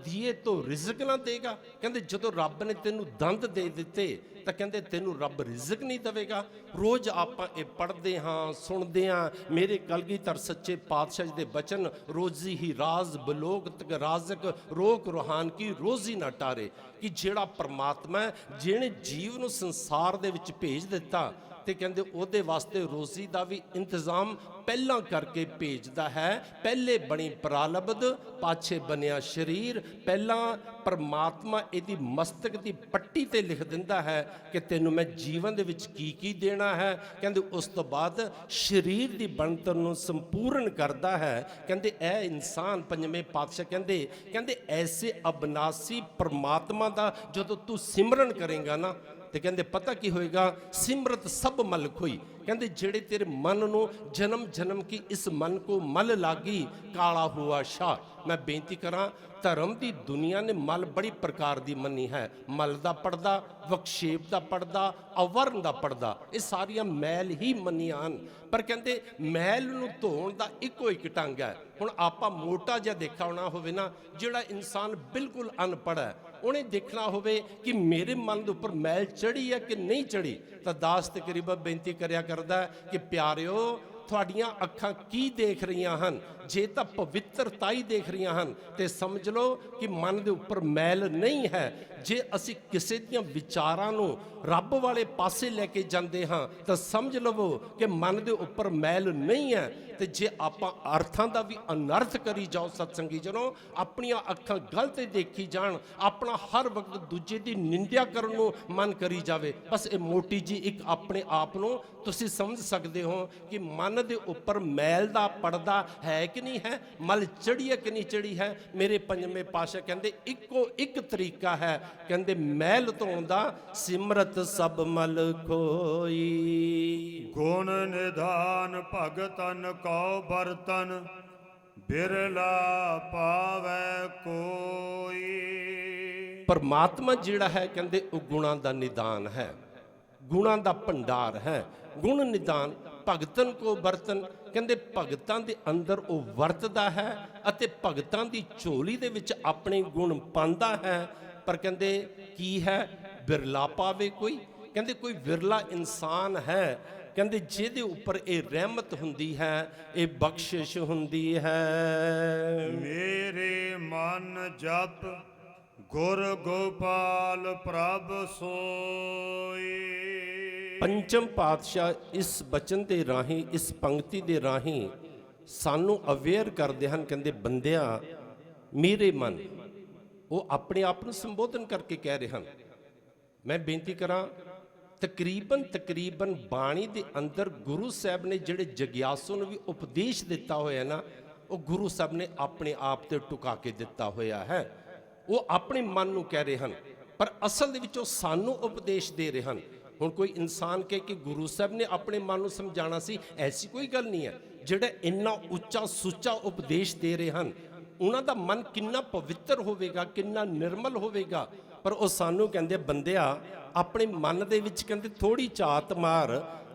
ਦੀਏ ਤੋਂ ਰਿਜ਼ਕ ਨਾ ਦੇਗਾ। ਕਹਿੰਦੇ ਜਦੋਂ ਰੱਬ ਨੇ ਤੈਨੂੰ ਦੰਦ ਦੇ ਦਿੱਤੇ ਤਾਂ ਕਹਿੰਦੇ ਤੈਨੂੰ ਰੱਬ ਰਿਜ਼ਕ ਨਹੀਂ ਦੇਵੇਗਾ। ਰੋਜ਼ ਆਪਾਂ ਇਹ ਪੜ੍ਹਦੇ ਹਾਂ, ਸੁਣਦੇ ਹਾਂ। ਮੇਰੇ ਕਲਗੀਧਰ ਸੱਚੇ ਪਾਤਸ਼ਾਹ ਜੀ ਦੇ ਬਚਨ, ਰੋਜ਼ੀ ਹੀ ਰਾਜ਼ ਬਲੋਗ ਤਕ ਰਾਜ਼ਕ ਰੋਕ ਰੋਹਾਨ ਕੀ ਰੋਜ਼ੀ ਨਾ ਟਾਰੇ। ਕਿ ਜਿਹੜਾ ਪਰਮਾਤਮਾ ਜਿਹਨੇ ਜੀਵ ਨੂੰ ਸੰਸਾਰ ਦੇ ਵਿੱਚ ਭੇਜ ਦਿੱਤਾ, ਤੇ ਕਹਿੰਦੇ ਉਹਦੇ ਵਾਸਤੇ ਰੋਜ਼ੀ ਦਾ ਵੀ ਇੰਤਜ਼ਾਮ ਪਹਿਲਾਂ ਕਰਕੇ ਭੇਜਦਾ ਹੈ। ਪਹਿਲੇ ਬਣੀ ਪ੍ਰਾਲਬਧ, ਪਾਛੇ ਬਣਿਆ ਸਰੀਰ। ਪਹਿਲਾਂ ਪਰਮਾਤਮਾ ਇਹਦੀ ਮਸਤਕ ਦੀ ਪੱਟੀ ਤੇ ਲਿਖ ਦਿੰਦਾ ਹੈ ਕਿ ਤੈਨੂੰ ਮੈਂ ਜੀਵਨ ਦੇ ਵਿੱਚ ਕੀ ਕੀ ਦੇਣਾ ਹੈ। ਕਹਿੰਦੇ ਉਸ ਤੋਂ ਬਾਅਦ ਸਰੀਰ ਦੀ ਬਣਤਰ ਨੂੰ ਸੰਪੂਰਨ ਕਰਦਾ ਹੈ। ਕਹਿੰਦੇ ਇਹ ਇਨਸਾਨ ਪੰਜਵੇਂ ਪਾਤਸ਼ਾਹ ਕਹਿੰਦੇ ਐਸੇ ਅਬਨਾਸੀ ਪਰਮਾਤਮਾ ਦਾ ਜਦੋਂ ਤੂੰ ਸਿਮਰਨ ਕਰੇਗਾ ਨਾ, ਤੇ ਕਹਿੰਦੇ ਪਤਾ ਕੀ ਹੋਏਗਾ? ਸਿਮਰਤ ਸਭ ਮਲ ਖੋਈ। ਕਹਿੰਦੇ ਜਿਹੜੇ ਤੇਰੇ ਮਨ ਨੂੰ ਜਨਮ ਜਨਮ ਕੀ ਇਸ ਮਨ ਕੋ ਮਲ ਲਾਗੀ, ਕਾਲਾ ਹੁਆ ਸ਼ਾਹ। ਮੈਂ ਬੇਨਤੀ ਕਰਾਂ, ਧਰਮ ਦੀ ਦੁਨੀਆ ਨੇ ਮਲ ਬੜੀ ਪ੍ਰਕਾਰ ਦੀ ਮੰਨੀ ਹੈ। ਮਲ ਦਾ ਪਰਦਾ, ਵਕਸ਼ੇਪ ਦਾ ਪਰਦਾ, ਅਵਰਨ ਦਾ ਪਰਦਾ, ਇਹ ਸਾਰੀਆਂ ਮੈਲ ਹੀ ਮੰਨੀਆਂ ਹਨ। ਪਰ ਕਹਿੰਦੇ ਮੈਲ ਨੂੰ ਧੋਣ ਦਾ ਇੱਕੋ ਇੱਕ ਢੰਗ ਹੈ। ਹੁਣ ਆਪਾਂ ਮੋਟਾ ਜਿਹਾ ਦੇਖਾ ਹੋਣਾ ਹੋਵੇ ਨਾ, ਜਿਹੜਾ ਇਨਸਾਨ ਬਿਲਕੁਲ ਅਨਪੜ੍ਹ ਹੈ, ਉਹਨੇ ਦੇਖਣਾ ਹੋਵੇ ਕਿ ਮੇਰੇ ਮਨ ਦੇ ਉੱਪਰ ਮੈਲ ਚੜੀ ਹੈ ਕਿ ਨਹੀਂ ਚੜੀ, ਤਾਂ ਦਾਸ ਤਕਰੀਬਨ ਬੇਨਤੀ ਕਰਿਆ ਕਰਦਾ ਕਿ ਪਿਆਰਿਓ ਤੁਹਾਡੀਆਂ ਅੱਖਾਂ ਕੀ ਦੇਖ ਰਹੀਆਂ ਹਨ? ਜੇ ਤਾਂ ਪਵਿੱਤਰਤਾ ਹੀ ਦੇਖ ਰਹੀਆਂ ਹਨ ਤੇ ਸਮਝ ਲਓ ਕਿ ਮਨ ਦੇ ਉੱਪਰ ਮੈਲ ਨਹੀਂ ਹੈ। ਜੇ ਅਸੀਂ ਕਿਸੇ ਦੀਆਂ ਵਿਚਾਰਾਂ ਨੂੰ ਰੱਬ ਵਾਲੇ ਪਾਸੇ ਲੈ ਕੇ ਜਾਂਦੇ ਹਾਂ ਤਾਂ ਸਮਝ ਲਵੋ ਕਿ ਮਨ ਦੇ ਉੱਪਰ ਮੈਲ ਨਹੀਂ ਹੈ। ਤੇ ਜੇ ਆਪਾਂ ਅਰਥਾਂ ਦਾ ਵੀ ਅਨਰਥ ਕਰੀ ਜਾਓ ਸਤਸੰਗੀ ਜਨੋ, ਆਪਣੀਆਂ ਅੱਖਾਂ ਗਲਤ ਦੇਖੀ ਜਾਣ, ਆਪਣਾ ਹਰ ਵਕਤ ਦੂਜੇ ਦੀ ਨਿੰਦਿਆ ਕਰਨ ਨੂੰ ਮਨ ਕਰੀ ਜਾਵੇ, ਬਸ ਇਹ ਮੋਟੀ ਜੀ ਇੱਕ ਆਪਣੇ ਆਪ ਨੂੰ ਤੁਸੀਂ ਸਮਝ ਸਕਦੇ ਹੋ ਕਿ ਮਨ ਦੇ ਉੱਪਰ ਮੈਲ ਦਾ ਪਰਦਾ ਹੈ ਕਿ ਨਹੀਂ ਹੈ, ਮਲ ਚੜੀ ਹੈ ਕਿ ਨਹੀਂ ਚੜੀ ਹੈ। ਮੇਰੇ ਪੰਜਵੇਂ ਪਾਤਸ਼ਾਹ ਕਹਿੰਦੇ ਇੱਕੋ ਇੱਕ ਤਰੀਕਾ ਹੈ, ਕਹਿੰਦੇ ਮੈਲ ਧੋਣ ਦਾ, ਸਿਮਰਤ ਸਭ ਮਲ ਖੋਈ। ਗੁਣ ਨਿਧਾਨ ਭਗਤਨ ਕਉ ਬਰਤਨ, ਬਿਰਲਾ ਪਾਵੈ ਕੋਈ। ਪਰਮਾਤਮਾ ਜਿਹੜਾ ਹੈ ਕਹਿੰਦੇ ਉਹ ਗੁਣਾਂ ਦਾ ਨਿਦਾਨ ਹੈ, ਗੁਣਾਂ ਦਾ ਭੰਡਾਰ ਹੈ। ਗੁਣ ਨਿਦਾਨ ਭਗਤਨ ਕੋ ਬਰਤਨ, ਕਹਿੰਦੇ ਭਗਤਾਂ ਦੇ ਅੰਦਰ ਉਹ ਵਰਤਦਾ ਹੈ ਅਤੇ ਭਗਤਾਂ ਦੀ ਝੋਲੀ ਦੇ ਵਿੱਚ ਆਪਣੇ ਗੁਣ ਪਾਉਂਦਾ ਹੈ। ਪਰ ਕਹਿੰਦੇ ਕੀ ਹੈ, ਬਿਰਲਾ ਪਾਵੇ ਕੋਈ, ਕਹਿੰਦੇ ਕੋਈ ਵਿਰਲਾ ਇਨਸਾਨ ਹੈ ਕਹਿੰਦੇ ਜਿਹਦੇ ਉੱਪਰ ਇਹ ਰਹਿਮਤ ਹੁੰਦੀ ਹੈ, ਇਹ ਬਖਸ਼ਿਸ਼ ਹੁੰਦੀ ਹੈ। ਮੇਰੇ ਮਨ ਜਪ ਗੁਰ ਗੋਪਾਲ ਪ੍ਰਭ ਸੋਈ। ਪੰਚਮ ਪਾਤਸ਼ਾਹ ਇਸ ਬਚਨ ਦੇ ਰਾਹੀਂ, ਇਸ ਪੰਕਤੀ ਦੇ ਰਾਹੀਂ ਸਾਨੂੰ ਅਵੇਅਰ ਕਰਦੇ ਹਨ। ਕਹਿੰਦੇ ਬੰਦਿਆ ਮੇਰੇ ਮਨ, ਉਹ ਆਪਣੇ ਆਪ ਨੂੰ ਸੰਬੋਧਨ ਕਰਕੇ ਕਹਿ ਰਹੇ ਹਨ। ਮੈਂ ਬੇਨਤੀ ਕਰਾਂ, ਤਕਰੀਬਨ ਬਾਣੀ ਦੇ ਅੰਦਰ ਗੁਰੂ ਸਾਹਿਬ ਨੇ ਜਿਹੜੇ ਜਗਿਆਸੂ ਨੂੰ ਵੀ ਉਪਦੇਸ਼ ਦਿੱਤਾ ਹੋਇਆ ਨਾ, ਉਹ ਗੁਰੂ ਸਾਹਿਬ ਨੇ ਆਪਣੇ ਆਪ ਤੇ ਟੁਕਾ ਕੇ ਦਿੱਤਾ ਹੋਇਆ ਹੈ। ਉਹ ਆਪਣੇ ਮਨ ਨੂੰ ਕਹਿ ਰਹੇ ਹਨ, ਪਰ ਅਸਲ ਦੇ ਵਿੱਚ ਉਹ ਸਾਨੂੰ ਉਪਦੇਸ਼ ਦੇ ਰਹੇ ਹਨ। ਹੁਣ ਕੋਈ ਇਨਸਾਨ ਕਹੇ ਕਿ ਗੁਰੂ ਸਾਹਿਬ ਨੇ ਆਪਣੇ ਮਨ ਨੂੰ ਸਮਝਾਉਣਾ ਸੀ, ਐਸੀ ਕੋਈ ਗੱਲ ਨਹੀਂ ਹੈ। ਜਿਹੜਾ ਇੰਨਾ ਉੱਚਾ ਸੁੱਚਾ ਉਪਦੇਸ਼ ਦੇ ਰਹੇ ਹਨ, ਉਹਨਾਂ ਦਾ ਮਨ ਕਿੰਨਾ ਪਵਿੱਤਰ ਹੋਵੇਗਾ, ਕਿੰਨਾ ਨਿਰਮਲ ਹੋਵੇਗਾ। ਪਰ ਉਹ ਸਾਨੂੰ ਕਹਿੰਦੇ ਬੰਦਿਆ ਆਪਣੇ ਮਨ ਦੇ ਵਿੱਚ ਕਹਿੰਦੇ ਥੋੜੀ ਝਾਤ ਮਾਰ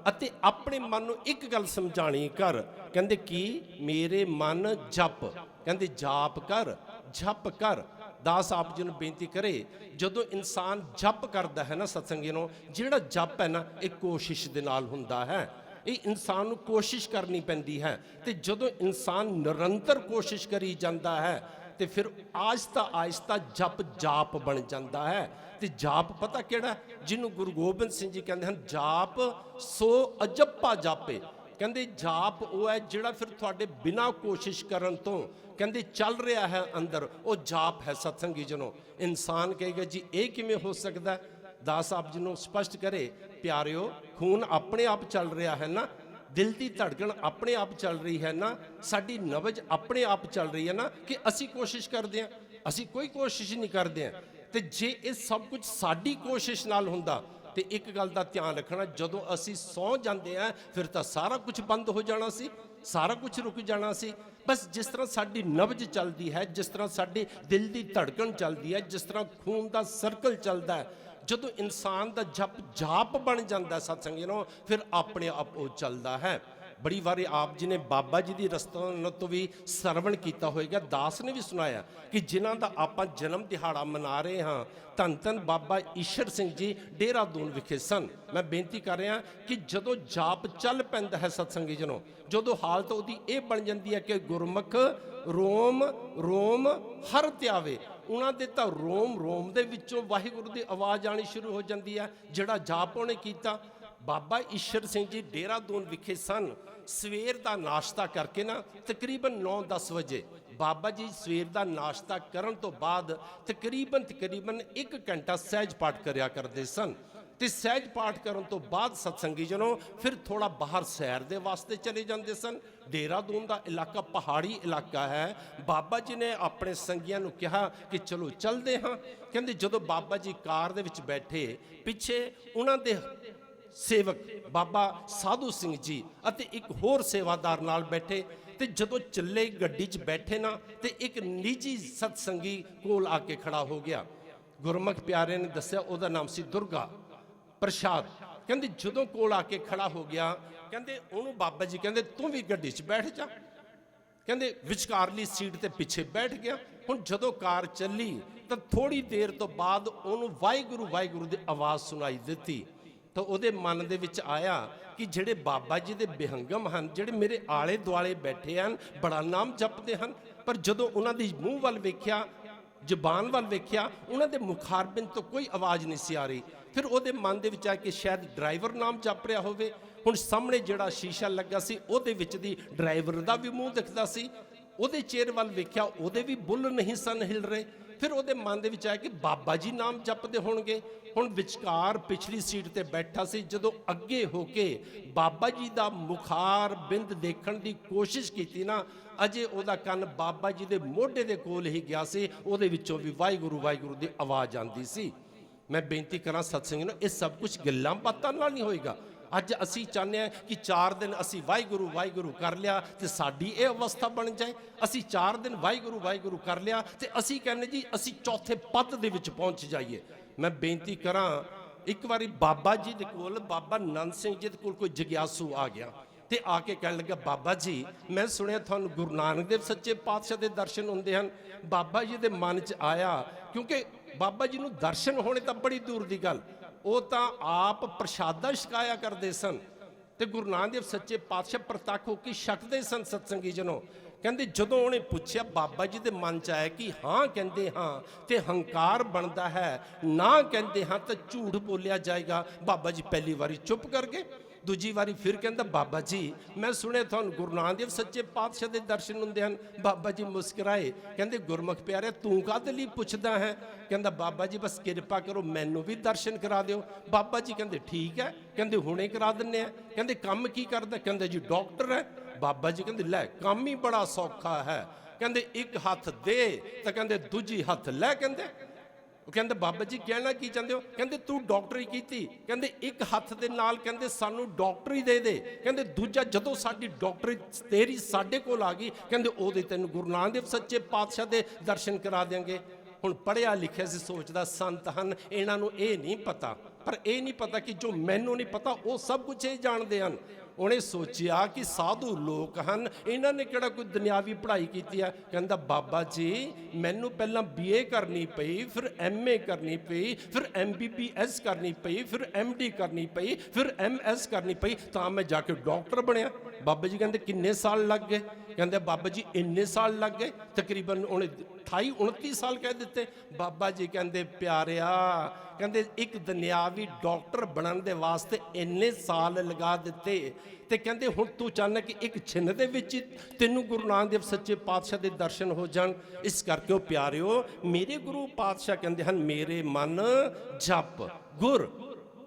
ਅਤੇ ਆਪਣੇ ਮਨ ਨੂੰ ਇੱਕ ਗੱਲ ਸਮਝਾਣੀ ਕਰ। ਕਹਿੰਦੇ ਕੀ, ਮੇਰੇ ਮਨ ਜਪ, ਕਹਿੰਦੇ ਜਾਪ ਕਰ, ਜਪ ਕਰ। ਦਾਸ ਆਪ ਜੀ ਨੂੰ ਬੇਨਤੀ ਕਰੇ, ਜਦੋਂ ਇਨਸਾਨ ਜਪ ਕਰਦਾ ਹੈ ਨਾ ਸਤਸੰਗੀ ਨੂੰ, ਜਿਹੜਾ ਜਪ ਹੈ ਨਾ ਇਹ ਕੋਸ਼ਿਸ਼ ਦੇ ਨਾਲ ਹੁੰਦਾ ਹੈ। ਇਹ ਇਨਸਾਨ ਨੂੰ ਕੋਸ਼ਿਸ਼ ਕਰਨੀ ਪੈਂਦੀ ਹੈ, ਤੇ ਜਦੋਂ ਇਨਸਾਨ ਨਿਰੰਤਰ ਕੋਸ਼ਿਸ਼ ਕਰੀ ਜਾਂਦਾ ਹੈ ਤੇ ਫਿਰ ਆਹਿਸਤਾ ਜਪ ਜਾਪ ਬਣ ਜਾਂਦਾ ਹੈ। ਤੇ ਜਾਪ ਪਤਾ ਕਿਹੜਾ, ਜਿਹਨੂੰ ਗੁਰੂ ਗੋਬਿੰਦ ਸਿੰਘ ਜੀ ਕਹਿੰਦੇ ਹਨ, ਜਾਪ ਸੋ ਅਜੱਪਾ ਜਾਪੇ। ਕਹਿੰਦੇ ਜਾਪ ਉਹ ਹੈ ਜਿਹੜਾ ਫਿਰ ਤੁਹਾਡੇ ਬਿਨਾਂ ਕੋਸ਼ਿਸ਼ ਕਰਨ ਤੋਂ ਕਹਿੰਦੇ ਚੱਲ ਰਿਹਾ ਹੈ ਅੰਦਰ, ਉਹ ਜਾਪ ਹੈ ਸਤਸੰਗੀ ਜਨੋ। ਇਨਸਾਨ ਕਹੇਗਾ ਜੀ ਇਹ ਕਿਵੇਂ ਹੋ ਸਕਦਾ? ਦਾਸ ਆਪ ਜੀ ਨੂੰ ਸਪਸ਼ਟ ਕਰੇ, ਪਿਆਰਿਓ ਖੂਨ ਆਪਣੇ ਆਪ ਚੱਲ ਰਿਹਾ ਹੈ ਨਾ, ਦਿਲ ਦੀ ਧੜਕਣ ਆਪਣੇ ਆਪ ਚੱਲ ਰਹੀ ਹੈ ਨਾ, ਸਾਡੀ ਨਬਜ ਆਪਣੇ ਆਪ ਚੱਲ ਰਹੀ ਹੈ ਨਾ, ਕਿ ਅਸੀਂ ਕੋਸ਼ਿਸ਼ ਕਰਦੇ ਹਾਂ? ਅਸੀਂ ਕੋਈ ਕੋਸ਼ਿਸ਼ ਨਹੀਂ ਕਰਦੇ ਹਾਂ। ਤੇ ਜੇ ਇਹ ਸਭ ਕੁਝ ਸਾਡੀ ਕੋਸ਼ਿਸ਼ ਨਾਲ ਹੁੰਦਾ ਤੇ ਇੱਕ ਗੱਲ ਦਾ ਧਿਆਨ ਰੱਖਣਾ, ਜਦੋਂ ਅਸੀਂ ਸੌਂ ਜਾਂਦੇ ਹਾਂ ਫਿਰ ਤਾਂ ਸਾਰਾ ਕੁਝ ਬੰਦ ਹੋ ਜਾਣਾ ਸੀ, ਸਾਰਾ ਕੁਝ ਰੁਕ ਜਾਣਾ ਸੀ। ਬਸ ਜਿਸ ਤਰ੍ਹਾਂ ਸਾਡੀ ਨਬਜ ਚੱਲਦੀ ਹੈ, ਜਿਸ ਤਰ੍ਹਾਂ ਸਾਡੀ ਦਿਲ ਦੀ ਧੜਕਣ ਚੱਲਦੀ ਹੈ, ਜਿਸ ਤਰ੍ਹਾਂ ਖੂਨ ਦਾ ਸਰਕਲ ਚੱਲਦਾ ਹੈ, ਜਦੋਂ ਇਨਸਾਨ ਦਾ ਜਪ ਜਾਪ ਬਣ ਜਾਂਦਾ ਸਤਸੰਗੀ ਨੂੰ, ਫਿਰ ਆਪਣੇ ਆਪ ਉਹ ਚੱਲਦਾ ਹੈ। ਬੜੀ ਵਾਰੀ ਆਪ ਜੀ ਨੇ ਬਾਬਾ ਜੀ ਦੀ ਰਸਤਾ ਤੋਂ ਵੀ ਸਰਵਣ ਕੀਤਾ ਹੋਏਗਾ। ਦਾਸ ਨੇ ਵੀ ਸੁਣਾਇਆ ਕਿ ਜਿਨ੍ਹਾਂ ਦਾ ਆਪਾਂ ਜਨਮ ਦਿਹਾੜਾ ਮਨਾ ਰਹੇ ਹਾਂ, ਧੰਨ ਧੰਨ ਬਾਬਾ ਈਸ਼ਰ ਸਿੰਘ ਜੀ ਦੇਹਰਾਦੂਨ ਵਿਖੇ ਸਨ। ਮੈਂ ਬੇਨਤੀ ਕਰ ਰਿਹਾ ਕਿ ਜਦੋਂ ਜਾਪ ਚੱਲ ਪੈਂਦਾ ਹੈ ਸਤਸੰਗੀ ਜਨੋ, ਜਦੋਂ ਹਾਲਤ ਉਹਦੀ ਇਹ ਬਣ ਜਾਂਦੀ ਹੈ ਕਿ ਗੁਰਮੁਖ ਰੋਮ ਰੋਮ ਹਰ ਧਿਆਵੇ, ਉਹਨਾਂ ਦੇ ਤਾਂ ਰੋਮ ਰੋਮ ਦੇ ਵਿੱਚੋਂ ਵਾਹਿਗੁਰੂ ਦੀ ਆਵਾਜ਼ ਆਣੀ ਸ਼ੁਰੂ ਹੋ ਜਾਂਦੀ ਹੈ। ਜਿਹੜਾ ਜਾਪ ਉਹਨੇ ਕੀਤਾ, ਬਾਬਾ ਈਸ਼ਰ ਸਿੰਘ ਜੀ ਦੇਹਰਾਦੂਨ ਵਿਖੇ ਸਨ। ਸਵੇਰ ਦਾ ਨਾਸ਼ਤਾ ਕਰਕੇ ਨਾ ਤਕਰੀਬਨ 9-10 ਵਜੇ ਬਾਬਾ ਜੀ ਸਵੇਰ ਦਾ ਨਾਸ਼ਤਾ ਕਰਨ ਤੋਂ ਬਾਅਦ ਤਕਰੀਬਨ 1 ਘੰਟਾ ਸਹਿਜ ਪਾਠ ਕਰਿਆ ਕਰਦੇ ਸਨ। ਤੇ ਸਹਿਜ ਪਾਠ ਕਰਨ ਤੋਂ ਬਾਅਦ ਸਤਸੰਗੀ ਜਨੋ ਫਿਰ ਥੋੜਾ ਬਾਹਰ ਸੈਰ ਦੇ ਵਾਸਤੇ ਚਲੇ ਜਾਂਦੇ ਸਨ। ਦੇਹਰਾਦੂਨ ਦਾ ਇਲਾਕਾ ਪਹਾੜੀ ਇਲਾਕਾ ਹੈ। ਬਾਬਾ ਜੀ ਨੇ ਆਪਣੇ ਸੰਗੀਆਂ ਨੂੰ ਕਿਹਾ ਕਿ ਚਲੋ ਚੱਲਦੇ ਹਾਂ। ਕਹਿੰਦੇ ਜਦੋਂ ਬਾਬਾ ਜੀ ਕਾਰ ਦੇ ਵਿੱਚ ਬੈਠੇ, ਪਿੱਛੇ ਉਹਨਾਂ ਦੇ ਸੇਵਕ ਬਾਬਾ ਸਾਧੂ ਸਿੰਘ ਜੀ ਅਤੇ ਇੱਕ ਹੋਰ ਸੇਵਾਦਾਰ ਨਾਲ ਬੈਠੇ। ਤੇ ਜਦੋਂ ਚੱਲੇ ਗੱਡੀ 'ਚ ਬੈਠੇ ਨਾ, ਤੇ ਇੱਕ ਨਿੱਜੀ ਸਤਸੰਗੀ ਕੋਲ ਆ ਕੇ ਖੜਾ ਹੋ ਗਿਆ। ਗੁਰਮੁਖ ਪਿਆਰੇ ਨੇ ਦੱਸਿਆ ਉਹਦਾ ਨਾਮ ਸੀ ਦੁਰਗਾ ਪ੍ਰਸ਼ਾਦ। ਕਹਿੰਦੇ ਜਦੋਂ ਕੋਲ ਆ ਕੇ ਖੜਾ ਹੋ ਗਿਆ, ਕਹਿੰਦੇ ਉਹਨੂੰ ਬਾਬਾ ਜੀ ਕਹਿੰਦੇ ਤੂੰ ਵੀ ਗੱਡੀ 'ਚ ਬੈਠ ਜਾ। ਕਹਿੰਦੇ ਵਿਚਕਾਰਲੀ ਸੀਟ ਤੇ ਪਿੱਛੇ ਬੈਠ ਗਿਆ। ਹੁਣ ਜਦੋਂ ਕਾਰ ਚੱਲੀ ਤਾਂ ਥੋੜੀ ਦੇਰ ਤੋਂ ਬਾਅਦ ਉਹਨੂੰ ਵਾਹਿਗੁਰੂ ਵਾਹਿਗੁਰੂ ਦੀ ਆਵਾਜ਼ ਸੁਣਾਈ ਦਿੱਤੀ। ਤਾਂ ਉਹਦੇ ਮਨ ਦੇ ਵਿੱਚ ਆਇਆ ਕਿ ਜਿਹੜੇ ਬਾਬਾ ਜੀ ਦੇ ਬਿਹੰਗਮ ਹਨ, ਜਿਹੜੇ ਮੇਰੇ ਆਲੇ ਦੁਆਲੇ ਬੈਠੇ ਹਨ, ਬੜਾ ਨਾਮ ਜਪਦੇ ਹਨ, ਪਰ ਜਦੋਂ ਉਹਨਾਂ ਦੀ ਮੂੰਹ ਵੱਲ ਵੇਖਿਆ, ਜ਼ੁਬਾਨ ਵੱਲ ਵੇਖਿਆ, ਉਹਨਾਂ ਦੇ ਮੁਖਾਰਬਿੰਦ ਤੋਂ ਕੋਈ ਆਵਾਜ਼ ਨਹੀਂ ਸੀ ਆ ਰਹੀ। ਫਿਰ ਉਹਦੇ ਮਨ ਦੇ ਵਿੱਚ ਆ ਕਿ ਸ਼ਾਇਦ ਡਰਾਈਵਰ ਨਾਮ ਜਪ ਰਿਹਾ ਹੋਵੇ। ਹੁਣ ਸਾਹਮਣੇ ਜਿਹੜਾ ਸ਼ੀਸ਼ਾ ਲੱਗਾ ਸੀ ਉਹਦੇ ਵਿੱਚ ਦੀ ਡਰਾਈਵਰ ਦਾ ਵੀ ਮੂੰਹ ਦਿਖਦਾ ਸੀ। ਉਹਦੇ ਚਿਹਰੇ ਵੱਲ ਵੇਖਿਆ, ਉਹਦੇ ਵੀ ਬੁੱਲ ਨਹੀਂ ਸਨ ਹਿਲ ਰਹੇ। ਫਿਰ ਉਹਦੇ ਮਨ ਦੇ ਵਿੱਚ ਆਇਆ ਕਿ ਬਾਬਾ ਜੀ ਨਾਮ ਜਪਦੇ ਹੋਣਗੇ। ਹੁਣ ਵਿਚਕਾਰ ਪਿਛਲੀ ਸੀਟ ਤੇ ਬੈਠਾ ਸੀ, ਜਦੋਂ ਅੱਗੇ ਹੋ ਕੇ ਬਾਬਾ ਜੀ ਦਾ ਮੁਖਾਰ ਬਿੰਦ ਦੇਖਣ ਦੀ ਕੋਸ਼ਿਸ਼ ਕੀਤੀ ਨਾ, ਅਜੇ ਉਹਦਾ ਕੰਨ ਬਾਬਾ ਜੀ ਦੇ ਮੋਢੇ ਦੇ ਕੋਲ ਹੀ ਗਿਆ ਸੀ। ਉਹਦੇ ਵਿੱਚੋਂ ਵੀ ਵਾਹਿਗੁਰੂ ਵਾਹਿਗੁਰੂ ਦੀ ਆਵਾਜ਼ ਆਉਂਦੀ ਸੀ। ਮੈਂ ਬੇਨਤੀ ਕਰਾਂ ਸਤਸੰਗ ਨੂੰ, ਇਹ ਸਭ ਕੁਝ ਗੱਲਾਂ ਬਾਤਾਂ ਨਾਲ ਨਹੀਂ ਹੋਏਗਾ। ਅੱਜ ਅਸੀਂ ਚਾਹੁੰਦੇ ਹਾਂ ਕਿ 4 ਦਿਨ ਅਸੀਂ ਵਾਹਿਗੁਰੂ ਵਾਹਿਗੁਰੂ ਕਰ ਲਿਆ ਤੇ ਸਾਡੀ ਇਹ ਅਵਸਥਾ ਬਣ ਜਾਏ। ਅਸੀਂ 4 ਦਿਨ ਵਾਹਿਗੁਰੂ ਵਾਹਿਗੁਰੂ ਕਰ ਲਿਆ ਤੇ ਅਸੀਂ ਕਹਿੰਦੇ ਜੀ ਅਸੀਂ ਚੌਥੇ ਪਦ ਦੇ ਵਿੱਚ ਪਹੁੰਚ ਜਾਈਏ। ਮੈਂ ਬੇਨਤੀ ਕਰਾਂ, ਇੱਕ ਵਾਰੀ ਬਾਬਾ ਜੀ ਦੇ ਕੋਲ, ਬਾਬਾ ਨੰਦ ਸਿੰਘ ਜੀ ਦੇ ਕੋਲ ਕੋਈ ਜਗਿਆਸੂ ਆ ਗਿਆ ਤੇ ਆ ਕੇ ਕਹਿਣ ਲੱਗਾ, ਬਾਬਾ ਜੀ ਮੈਂ ਸੁਣਿਆ ਤੁਹਾਨੂੰ ਗੁਰੂ ਨਾਨਕ ਦੇਵ ਸੱਚੇ ਪਾਤਸ਼ਾਹ ਦੇ ਦਰਸ਼ਨ ਹੁੰਦੇ ਹਨ। ਬਾਬਾ ਜੀ ਦੇ ਮਨ 'ਚ ਆਇਆ, ਕਿਉਂਕਿ ਬਾਬਾ ਜੀ ਨੂੰ ਦਰਸ਼ਨ ਹੋਣੇ ਤਾਂ ਬੜੀ ਦੂਰ ਦੀ ਗੱਲ, ਉਹ ਤਾਂ ਆਪ ਪ੍ਰਸ਼ਾਦਾ ਛਕਾਇਆ ਕਰਦੇ ਸਨ ਤੇ ਗੁਰੂ ਨਾਨਕ ਦੇਵ ਸੱਚੇ ਪਾਤਸ਼ਾਹ ਪ੍ਰਤੱਖ ਹੋ ਕੇ ਛਕਦੇ ਸਨ। ਸਤਸੰਗੀ ਜਨੋ, ਕਹਿੰਦੇ ਜਦੋਂ ਉਹਨੇ ਪੁੱਛਿਆ, ਬਾਬਾ ਜੀ ਦੇ ਮਨ 'ਚ ਆਇਆ ਕਿ ਹਾਂ ਕਹਿੰਦੇ ਹਾਂ ਤੇ ਹੰਕਾਰ ਬਣਦਾ ਹੈ, ਨਾ ਕਹਿੰਦੇ ਹਾਂ ਤਾਂ ਝੂਠ ਬੋਲਿਆ ਜਾਏਗਾ। ਬਾਬਾ ਜੀ ਪਹਿਲੀ ਵਾਰੀ ਚੁੱਪ ਕਰ ਗਏ। ਦੂਜੀ ਵਾਰੀ ਫਿਰ ਕਹਿੰਦਾ, ਬਾਬਾ ਜੀ ਮੈਂ ਸੁਣਿਆ ਤੁਹਾਨੂੰ ਗੁਰੂ ਨਾਨਕ ਦੇਵ ਸੱਚੇ ਪਾਤਸ਼ਾਹ ਦੇ ਦਰਸ਼ਨ ਹੁੰਦੇ ਹਨ। ਬਾਬਾ ਜੀ ਮੁਸਕਰਾਏ, ਕਹਿੰਦੇ ਗੁਰਮੁਖ ਪਿਆਰਿਆ ਤੂੰ ਕਾਹਦੇ ਲਈ ਪੁੱਛਦਾ ਹੈ? ਕਹਿੰਦਾ ਬਾਬਾ ਜੀ ਬਸ ਕਿਰਪਾ ਕਰੋ ਮੈਨੂੰ ਵੀ ਦਰਸ਼ਨ ਕਰਾ ਦਿਓ। ਬਾਬਾ ਜੀ ਕਹਿੰਦੇ ਠੀਕ ਹੈ, ਕਹਿੰਦੇ ਹੁਣੇ ਕਰਾ ਦਿੰਨੇ ਆ। ਕਹਿੰਦੇ ਕੰਮ ਕੀ ਕਰਦਾ? ਕਹਿੰਦੇ ਜੀ ਡਾਕਟਰ ਹੈ। ਬਾਬਾ ਜੀ ਕਹਿੰਦੇ ਲੈ ਕੰਮ ਹੀ ਬੜਾ ਸੌਖਾ ਹੈ। ਕਹਿੰਦੇ ਇੱਕ ਹੱਥ ਦੇ ਤਾਂ ਕਹਿੰਦੇ ਦੂਜੀ ਹੱਥ ਲੈ। ਉਹ ਕਹਿੰਦੇ ਬਾਬਾ ਜੀ ਕਹਿਣਾ ਕੀ ਚਾਹੁੰਦੇ ਹੋ? ਕਹਿੰਦੇ ਤੂੰ ਡਾਕਟਰੀ ਕੀਤੀ, ਕਹਿੰਦੇ ਇੱਕ ਹੱਥ ਦੇ ਨਾਲ ਕਹਿੰਦੇ ਸਾਨੂੰ ਡਾਕਟਰੀ ਦੇ ਦੇ। ਕਹਿੰਦੇ ਦੂਜਾ ਜਦੋਂ ਸਾਡੀ ਡਾਕਟਰੀ ਤੇਰੀ ਸਾਡੇ ਕੋਲ ਆ ਗਈ, ਕਹਿੰਦੇ ਉਹਦੇ ਤੈਨੂੰ ਗੁਰੂ ਨਾਨਕ ਦੇਵ ਸੱਚੇ ਪਾਤਸ਼ਾਹ ਦੇ ਦਰਸ਼ਨ ਕਰਾ ਦਿਆਂਗੇ। ਹੁਣ ਪੜ੍ਹਿਆ ਲਿਖਿਆ ਸੀ, ਸੋਚਦਾ ਸੰਤ ਹਨ, ਇਹਨਾਂ ਨੂੰ ਇਹ ਨਹੀਂ ਪਤਾ, ਪਰ ਇਹ ਨਹੀਂ ਪਤਾ ਕਿ ਜੋ ਮੈਨੂੰ ਨਹੀਂ ਪਤਾ ਉਹ ਸਭ ਕੁਝ ਇਹ ਜਾਣਦੇ ਹਨ। ਉਹਨੇ ਸੋਚਿਆ ਕਿ ਸਾਧੂ ਲੋਕ ਹਨ, ਇਹਨਾਂ ਨੇ ਕਿਹੜਾ ਕੋਈ ਦੁਨਿਆਵੀ ਪੜ੍ਹਾਈ ਕੀਤੀ ਹੈ। ਕਹਿੰਦਾ ਬਾਬਾ ਜੀ ਮੈਨੂੰ ਪਹਿਲਾਂ BA ਕਰਨੀ ਪਈ, ਫਿਰ MA ਕਰਨੀ ਪਈ, ਫਿਰ MBBS ਕਰਨੀ ਪਈ, ਫਿਰ MD ਕਰਨੀ ਪਈ, ਫਿਰ MS ਕਰਨੀ ਪਈ, ਤਾਂ ਮੈਂ ਜਾ ਕੇ ਡਾਕਟਰ ਬਣਿਆ। ਬਾਬਾ ਜੀ ਕਹਿੰਦੇ ਕਿੰਨੇ ਸਾਲ ਲੱਗ ਗਏ? ਕਹਿੰਦੇ ਬਾਬਾ ਜੀ ਇੰਨੇ ਸਾਲ ਲੱਗ ਗਏ, ਤਕਰੀਬਨ ਉਹਨੇ 28-29 ਸਾਲ ਕਹਿ ਦਿੱਤੇ। ਬਾਬਾ ਜੀ ਕਹਿੰਦੇ ਪਿਆਰਿਆ, ਕਹਿੰਦੇ ਇੱਕ ਦੁਨਿਆਵੀ ਡਾਕਟਰ ਬਣਨ ਦੇ ਵਾਸਤੇ ਇੰਨੇ ਸਾਲ ਲਗਾ ਦਿੱਤੇ ਤੇ ਕਹਿੰਦੇ ਹੁਣ ਤੂੰ ਚਾਹੁੰਦਾ ਕਿ ਇੱਕ ਛਿਨ ਦੇ ਵਿੱਚ ਤੈਨੂੰ ਗੁਰੂ ਨਾਨਕ ਦੇਵ ਸੱਚੇ ਪਾਤਸ਼ਾਹ ਦੇ ਦਰਸ਼ਨ ਹੋ ਜਾਣ। ਇਸ ਕਰਕੇ ਉਹ ਪਿਆਰਿਓ, ਮੇਰੇ ਗੁਰੂ ਪਾਤਸ਼ਾਹ ਕਹਿੰਦੇ ਹਨ ਮੇਰੇ ਮਨ ਜਪ ਗੁਰ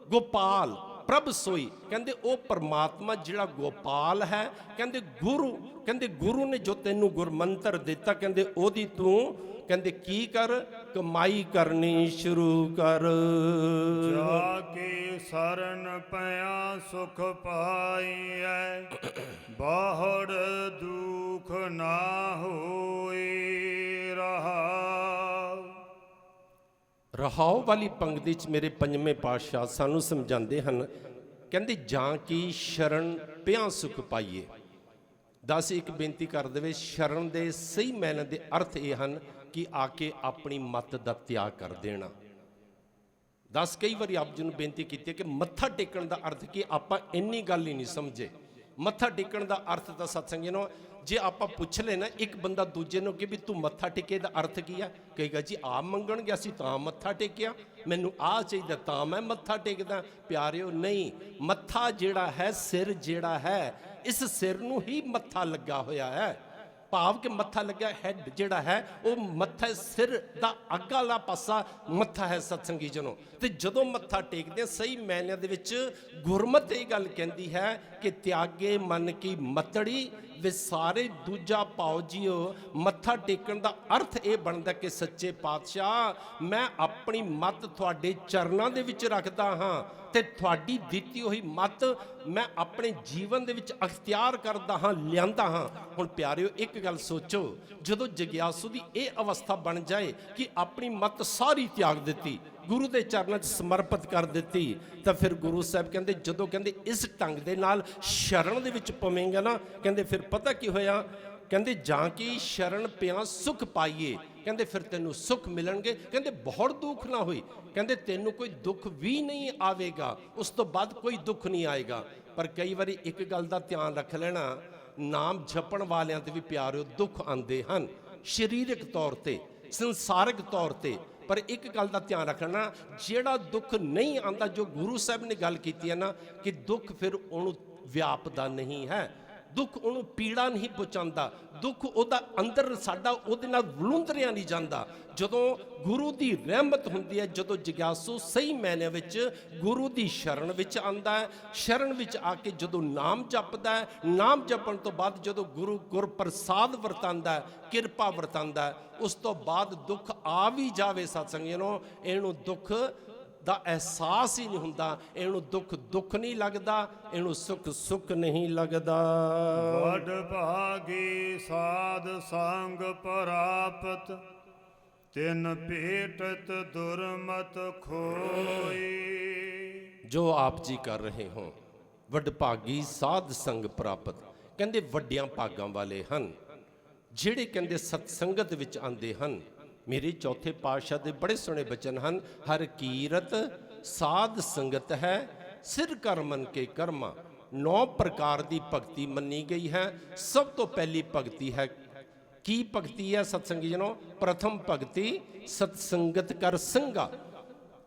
ਗੋਪਾਲ ਪ੍ਰਭ ਸੋਈ। ਕਹਿੰਦੇ ਉਹ ਪਰਮਾਤਮਾ ਜਿਹੜਾ ਗੋਪਾਲ ਹੈ, ਕਹਿੰਦੇ ਗੁਰੂ ਨੇ ਜੋ ਤੈਨੂੰ ਗੁਰਮੰਤਰ ਦਿੱਤਾ, ਕਹਿੰਦੇ ਉਹਦੀ ਤੂੰ ਕਹਿੰਦੇ ਕੀ ਕਰ? ਕਮਾਈ ਕਰਨੀ ਸ਼ੁਰੂ ਕਰ। ਜਾ ਕੇ ਸਰਨ ਪਿਆ ਸੁਖ ਪਾਈਐ, ਬਾਹੜ ਦੁਖ ਨਾ ਹੋਏ ਰਹਾਉ। ਰਹਾਉ ਵਾਲੀ ਪੰਕਤੀ 'ਚ ਮੇਰੇ ਪੰਜਵੇਂ ਪਾਤਸ਼ਾਹ ਸਾਨੂੰ ਸਮਝਾਉਂਦੇ ਹਨ, ਕਹਿੰਦੇ ਜਾਂ ਕੀ ਸ਼ਰਨ ਪਿਆ ਸੁਖ ਪਾਈਏ। ਦਸ ਇੱਕ ਬੇਨਤੀ ਕਰ ਦੇਵੇ, ਸ਼ਰਨ ਦੇ ਸਹੀ ਮਾਇਨੇ ਦੇ ਅਰਥ ਇਹ ਹਨ ਕਿ ਆ ਕੇ ਆਪਣੀ ਮੱਤ ਦਾ ਤਿਆਗ ਕਰ ਦੇਣਾ। ਦਸ ਕਈ ਵਾਰੀ ਆਪ ਜੀ ਨੂੰ ਬੇਨਤੀ ਕੀਤੀ ਕਿ ਮੱਥਾ ਟੇਕਣ ਦਾ ਅਰਥ ਕੀ? ਆਪਾਂ ਇੰਨੀ ਗੱਲ ਹੀ ਨਹੀਂ ਸਮਝੇ। ਮੱਥਾ ਟੇਕਣ ਦਾ ਅਰਥ ਤਾਂ ਸਤਸੰਗੀ ਨੂੰ ਜੇ ਆਪਾਂ ਪੁੱਛ ਲੈ ਨਾ, ਇੱਕ ਬੰਦਾ ਦੂਜੇ ਨੂੰ ਕਿ ਵੀ ਤੂੰ ਮੱਥਾ ਟੇਕੇ ਦਾ ਅਰਥ ਕੀ ਆ? ਕਹੇਗਾ ਜੀ ਆਪ ਮੰਗਣ ਗਿਆ ਸੀ ਤਾਂ ਮੱਥਾ ਟੇਕਿਆ, ਮੈਨੂੰ ਆਹ ਚਾਹੀਦਾ ਤਾਂ ਮੈਂ ਮੱਥਾ ਟੇਕਦਾ। ਪਿਆਰਿਓ ਨਹੀਂ, ਮੱਥਾ ਜਿਹੜਾ ਹੈ, ਸਿਰ ਜਿਹੜਾ ਹੈ, ਇਸ ਸਿਰ ਨੂੰ ਹੀ ਮੱਥਾ ਲੱਗਾ ਹੋਇਆ ਹੈ। ਭਾਵ ਕਿ ਮੱਥਾ ਲੱਗਿਆ, ਹੈਡ ਜਿਹੜਾ ਹੈ ਉਹ ਮੱਥਾ, ਸਿਰ ਦਾ ਅੱਗਾਲਾ ਪਾਸਾ ਮੱਥਾ ਹੈ ਸਤਸੰਗੀ ਜਨੋ। ਤੇ ਜਦੋਂ ਮੱਥਾ ਟੇਕਦੇ ਸਹੀ ਮਾਇਨਿਆਂ ਦੇ ਵਿੱਚ ਗੁਰਮਤਿ ਇਹ ਗੱਲ ਕਹਿੰਦੀ ਹੈ ਕਿ ਤਿਆਗੇ ਮਨ ਕੀ ਮਤੜੀ ਵਿਸਾਰੇ ਦੂਜਾ ਪਾਉ ਜੀਓ। ਮੱਥਾ ਟੇਕਣ ਦਾ ਅਰਥ ਇਹ ਬਣਦਾ ਕਿ ਸੱਚੇ ਪਾਤਸ਼ਾਹ ਮੈਂ ਆਪਣੀ ਮੱਤ ਤੁਹਾਡੇ ਚਰਨਾਂ ਦੇ ਵਿੱਚ ਰੱਖਦਾ ਹਾਂ ਤੇ ਤੁਹਾਡੀ ਦਿੱਤੀ ਹੋਈ ਮੱਤ ਮੈਂ ਆਪਣੇ ਜੀਵਨ ਦੇ ਵਿੱਚ ਅਖਤਿਆਰ ਕਰਦਾ ਹਾਂ, ਲਿਆਂਦਾ ਹਾਂ। ਹੁਣ ਪਿਆਰਿਓ ਇੱਕ ਗੱਲ ਸੋਚੋ, ਜਦੋਂ ਜਗਿਆਸੂ ਦੀ ਇਹ ਅਵਸਥਾ ਬਣ ਜਾਏ ਕਿ ਆਪਣੀ ਮੱਤ ਸਾਰੀ ਤਿਆਗ ਦਿੱਤੀ, ਗੁਰੂ ਦੇ ਚਰਨਾਂ 'ਚ ਸਮਰਪਿਤ ਕਰ ਦਿੱਤੀ, ਤਾਂ ਫਿਰ ਗੁਰੂ ਸਾਹਿਬ ਕਹਿੰਦੇ ਜਦੋਂ ਕਹਿੰਦੇ ਇਸ ਢੰਗ ਦੇ ਨਾਲ ਸ਼ਰਨ ਦੇ ਵਿੱਚ ਪਵੇਂਗਾ ਨਾ, ਕਹਿੰਦੇ ਫਿਰ ਪਤਾ ਕੀ ਹੋਇਆ? ਕਹਿੰਦੇ ਜਾਂ ਕਿ ਸ਼ਰਨ ਪਿਆ ਸੁਖ ਪਾਈਏ, ਕਹਿੰਦੇ ਫਿਰ ਤੈਨੂੰ ਸੁਖ ਮਿਲਣਗੇ। ਕਹਿੰਦੇ ਬਹੁਤ ਦੁੱਖ ਨਾ ਹੋਈ, ਕਹਿੰਦੇ ਤੈਨੂੰ ਕੋਈ ਦੁੱਖ ਵੀ ਨਹੀਂ ਆਵੇਗਾ, ਉਸ ਤੋਂ ਬਾਅਦ ਕੋਈ ਦੁੱਖ ਨਹੀਂ ਆਏਗਾ। ਪਰ ਕਈ ਵਾਰੀ ਇੱਕ ਗੱਲ ਦਾ ਧਿਆਨ ਰੱਖ ਲੈਣਾ, ਨਾਮ ਜਪਣ ਵਾਲਿਆਂ ਤੇ ਵੀ ਪਿਆਰਿਓ ਦੁੱਖ ਆਉਂਦੇ ਹਨ, ਸਰੀਰਕ ਤੌਰ ਤੇ, ਸੰਸਾਰਿਕ ਤੌਰ ਤੇ। ਪਰ ਇੱਕ ਗੱਲ ਦਾ ਧਿਆਨ ਰੱਖਣਾ, ਜਿਹੜਾ ਦੁੱਖ ਨਹੀਂ ਆਉਂਦਾ, ਜੋ ਗੁਰੂ ਸਾਹਿਬ ਨੇ ਗੱਲ ਕੀਤੀ ਹੈ ਨਾ ਕਿ ਦੁੱਖ ਫਿਰ ਉਹਨੂੰ ਵਿਆਪਦਾ ਨਹੀਂ ਹੈ, ਦੁੱਖ ਉਹਨੂੰ ਪੀੜਾ ਨਹੀਂ ਪਹੁੰਚਾਉਂਦਾ, ਦੁੱਖ ਉਹਦਾ ਅੰਦਰ ਸਾਡਾ ਉਹਦੇ ਨਾਲ ਵਿਲੁੰਦਰਿਆ ਨਹੀਂ ਜਾਂਦਾ। ਜਦੋਂ ਗੁਰੂ ਦੀ ਰਹਿਮਤ ਹੁੰਦੀ ਹੈ, ਜਦੋਂ ਜਗਿਆਸੂ ਸਹੀ ਮਾਇਨੇ ਵਿੱਚ ਗੁਰੂ ਦੀ ਸ਼ਰਨ ਵਿੱਚ ਆਉਂਦਾ ਹੈ, ਸ਼ਰਨ ਵਿੱਚ ਆ ਕੇ ਜਦੋਂ ਨਾਮ ਜਪਦਾ ਹੈ, ਨਾਮ ਜਪਣ ਤੋਂ ਬਾਅਦ ਜਦੋਂ ਗੁਰੂ ਗੁਰਪ੍ਰਸਾਦ ਵਰਤਾਂਦਾ ਹੈ, ਕਿਰਪਾ ਵਰਤਾਂਦਾ ਹੈ, ਉਸ ਤੋਂ ਬਾਅਦ ਦੁੱਖ ਆ ਵੀ ਜਾਵੇ ਸਤਸੰਗੀਆਂ ਨੂੰ, ਇਹਨੂੰ ਦੁੱਖ ਦਾ ਅਹਿਸਾਸ ਹੀ ਨਹੀਂ ਹੁੰਦਾ, ਇਹਨੂੰ ਦੁੱਖ ਦੁੱਖ ਨਹੀਂ ਲੱਗਦਾ, ਇਹਨੂੰ ਸੁੱਖ ਸੁੱਖ ਨਹੀਂ ਲੱਗਦਾ। ਵਡ ਭਾਗੀ ਸਾਧ ਸੰਗ ਪ੍ਰਾਪਤ, ਤਿਨ ਭੇਟਤ ਦੁਰਮਤ ਖੋਈ। ਜੋ ਆਪ ਜੀ ਕਰ ਰਹੇ ਹੋ, ਵਡਭਾਗੀ ਸਾਧ ਸੰਗ ਪ੍ਰਾਪਤ, ਕਹਿੰਦੇ ਵੱਡਿਆਂ ਭਾਗਾਂ ਵਾਲੇ ਹਨ ਜਿਹੜੇ ਕਹਿੰਦੇ ਸਤਸੰਗਤ ਵਿੱਚ ਆਉਂਦੇ ਹਨ। ਮੇਰੇ ਚੌਥੇ ਪਾਤਸ਼ਾਹ ਦੇ ਬੜੇ ਸੋਹਣੇ ਬਚਨ ਹਨ, ਹਰ ਕੀਰਤ ਸਾਧ ਸੰਗਤ ਹੈ, ਸਿਰ ਕਰ ਮਨ ਕੇ ਕਰਮਾ। 9 ਪ੍ਰਕਾਰ ਦੀ ਭਗਤੀ ਮੰਨੀ ਗਈ ਹੈ। ਸਭ ਤੋਂ ਪਹਿਲੀ ਭਗਤੀ ਹੈ, ਕੀ ਭਗਤੀ ਹੈ ਸਤਸੰਗੀ ਜਨੋ? ਪ੍ਰਥਮ ਭਗਤੀ ਸਤਸੰਗਤ ਕਰ ਸੰਗਾ।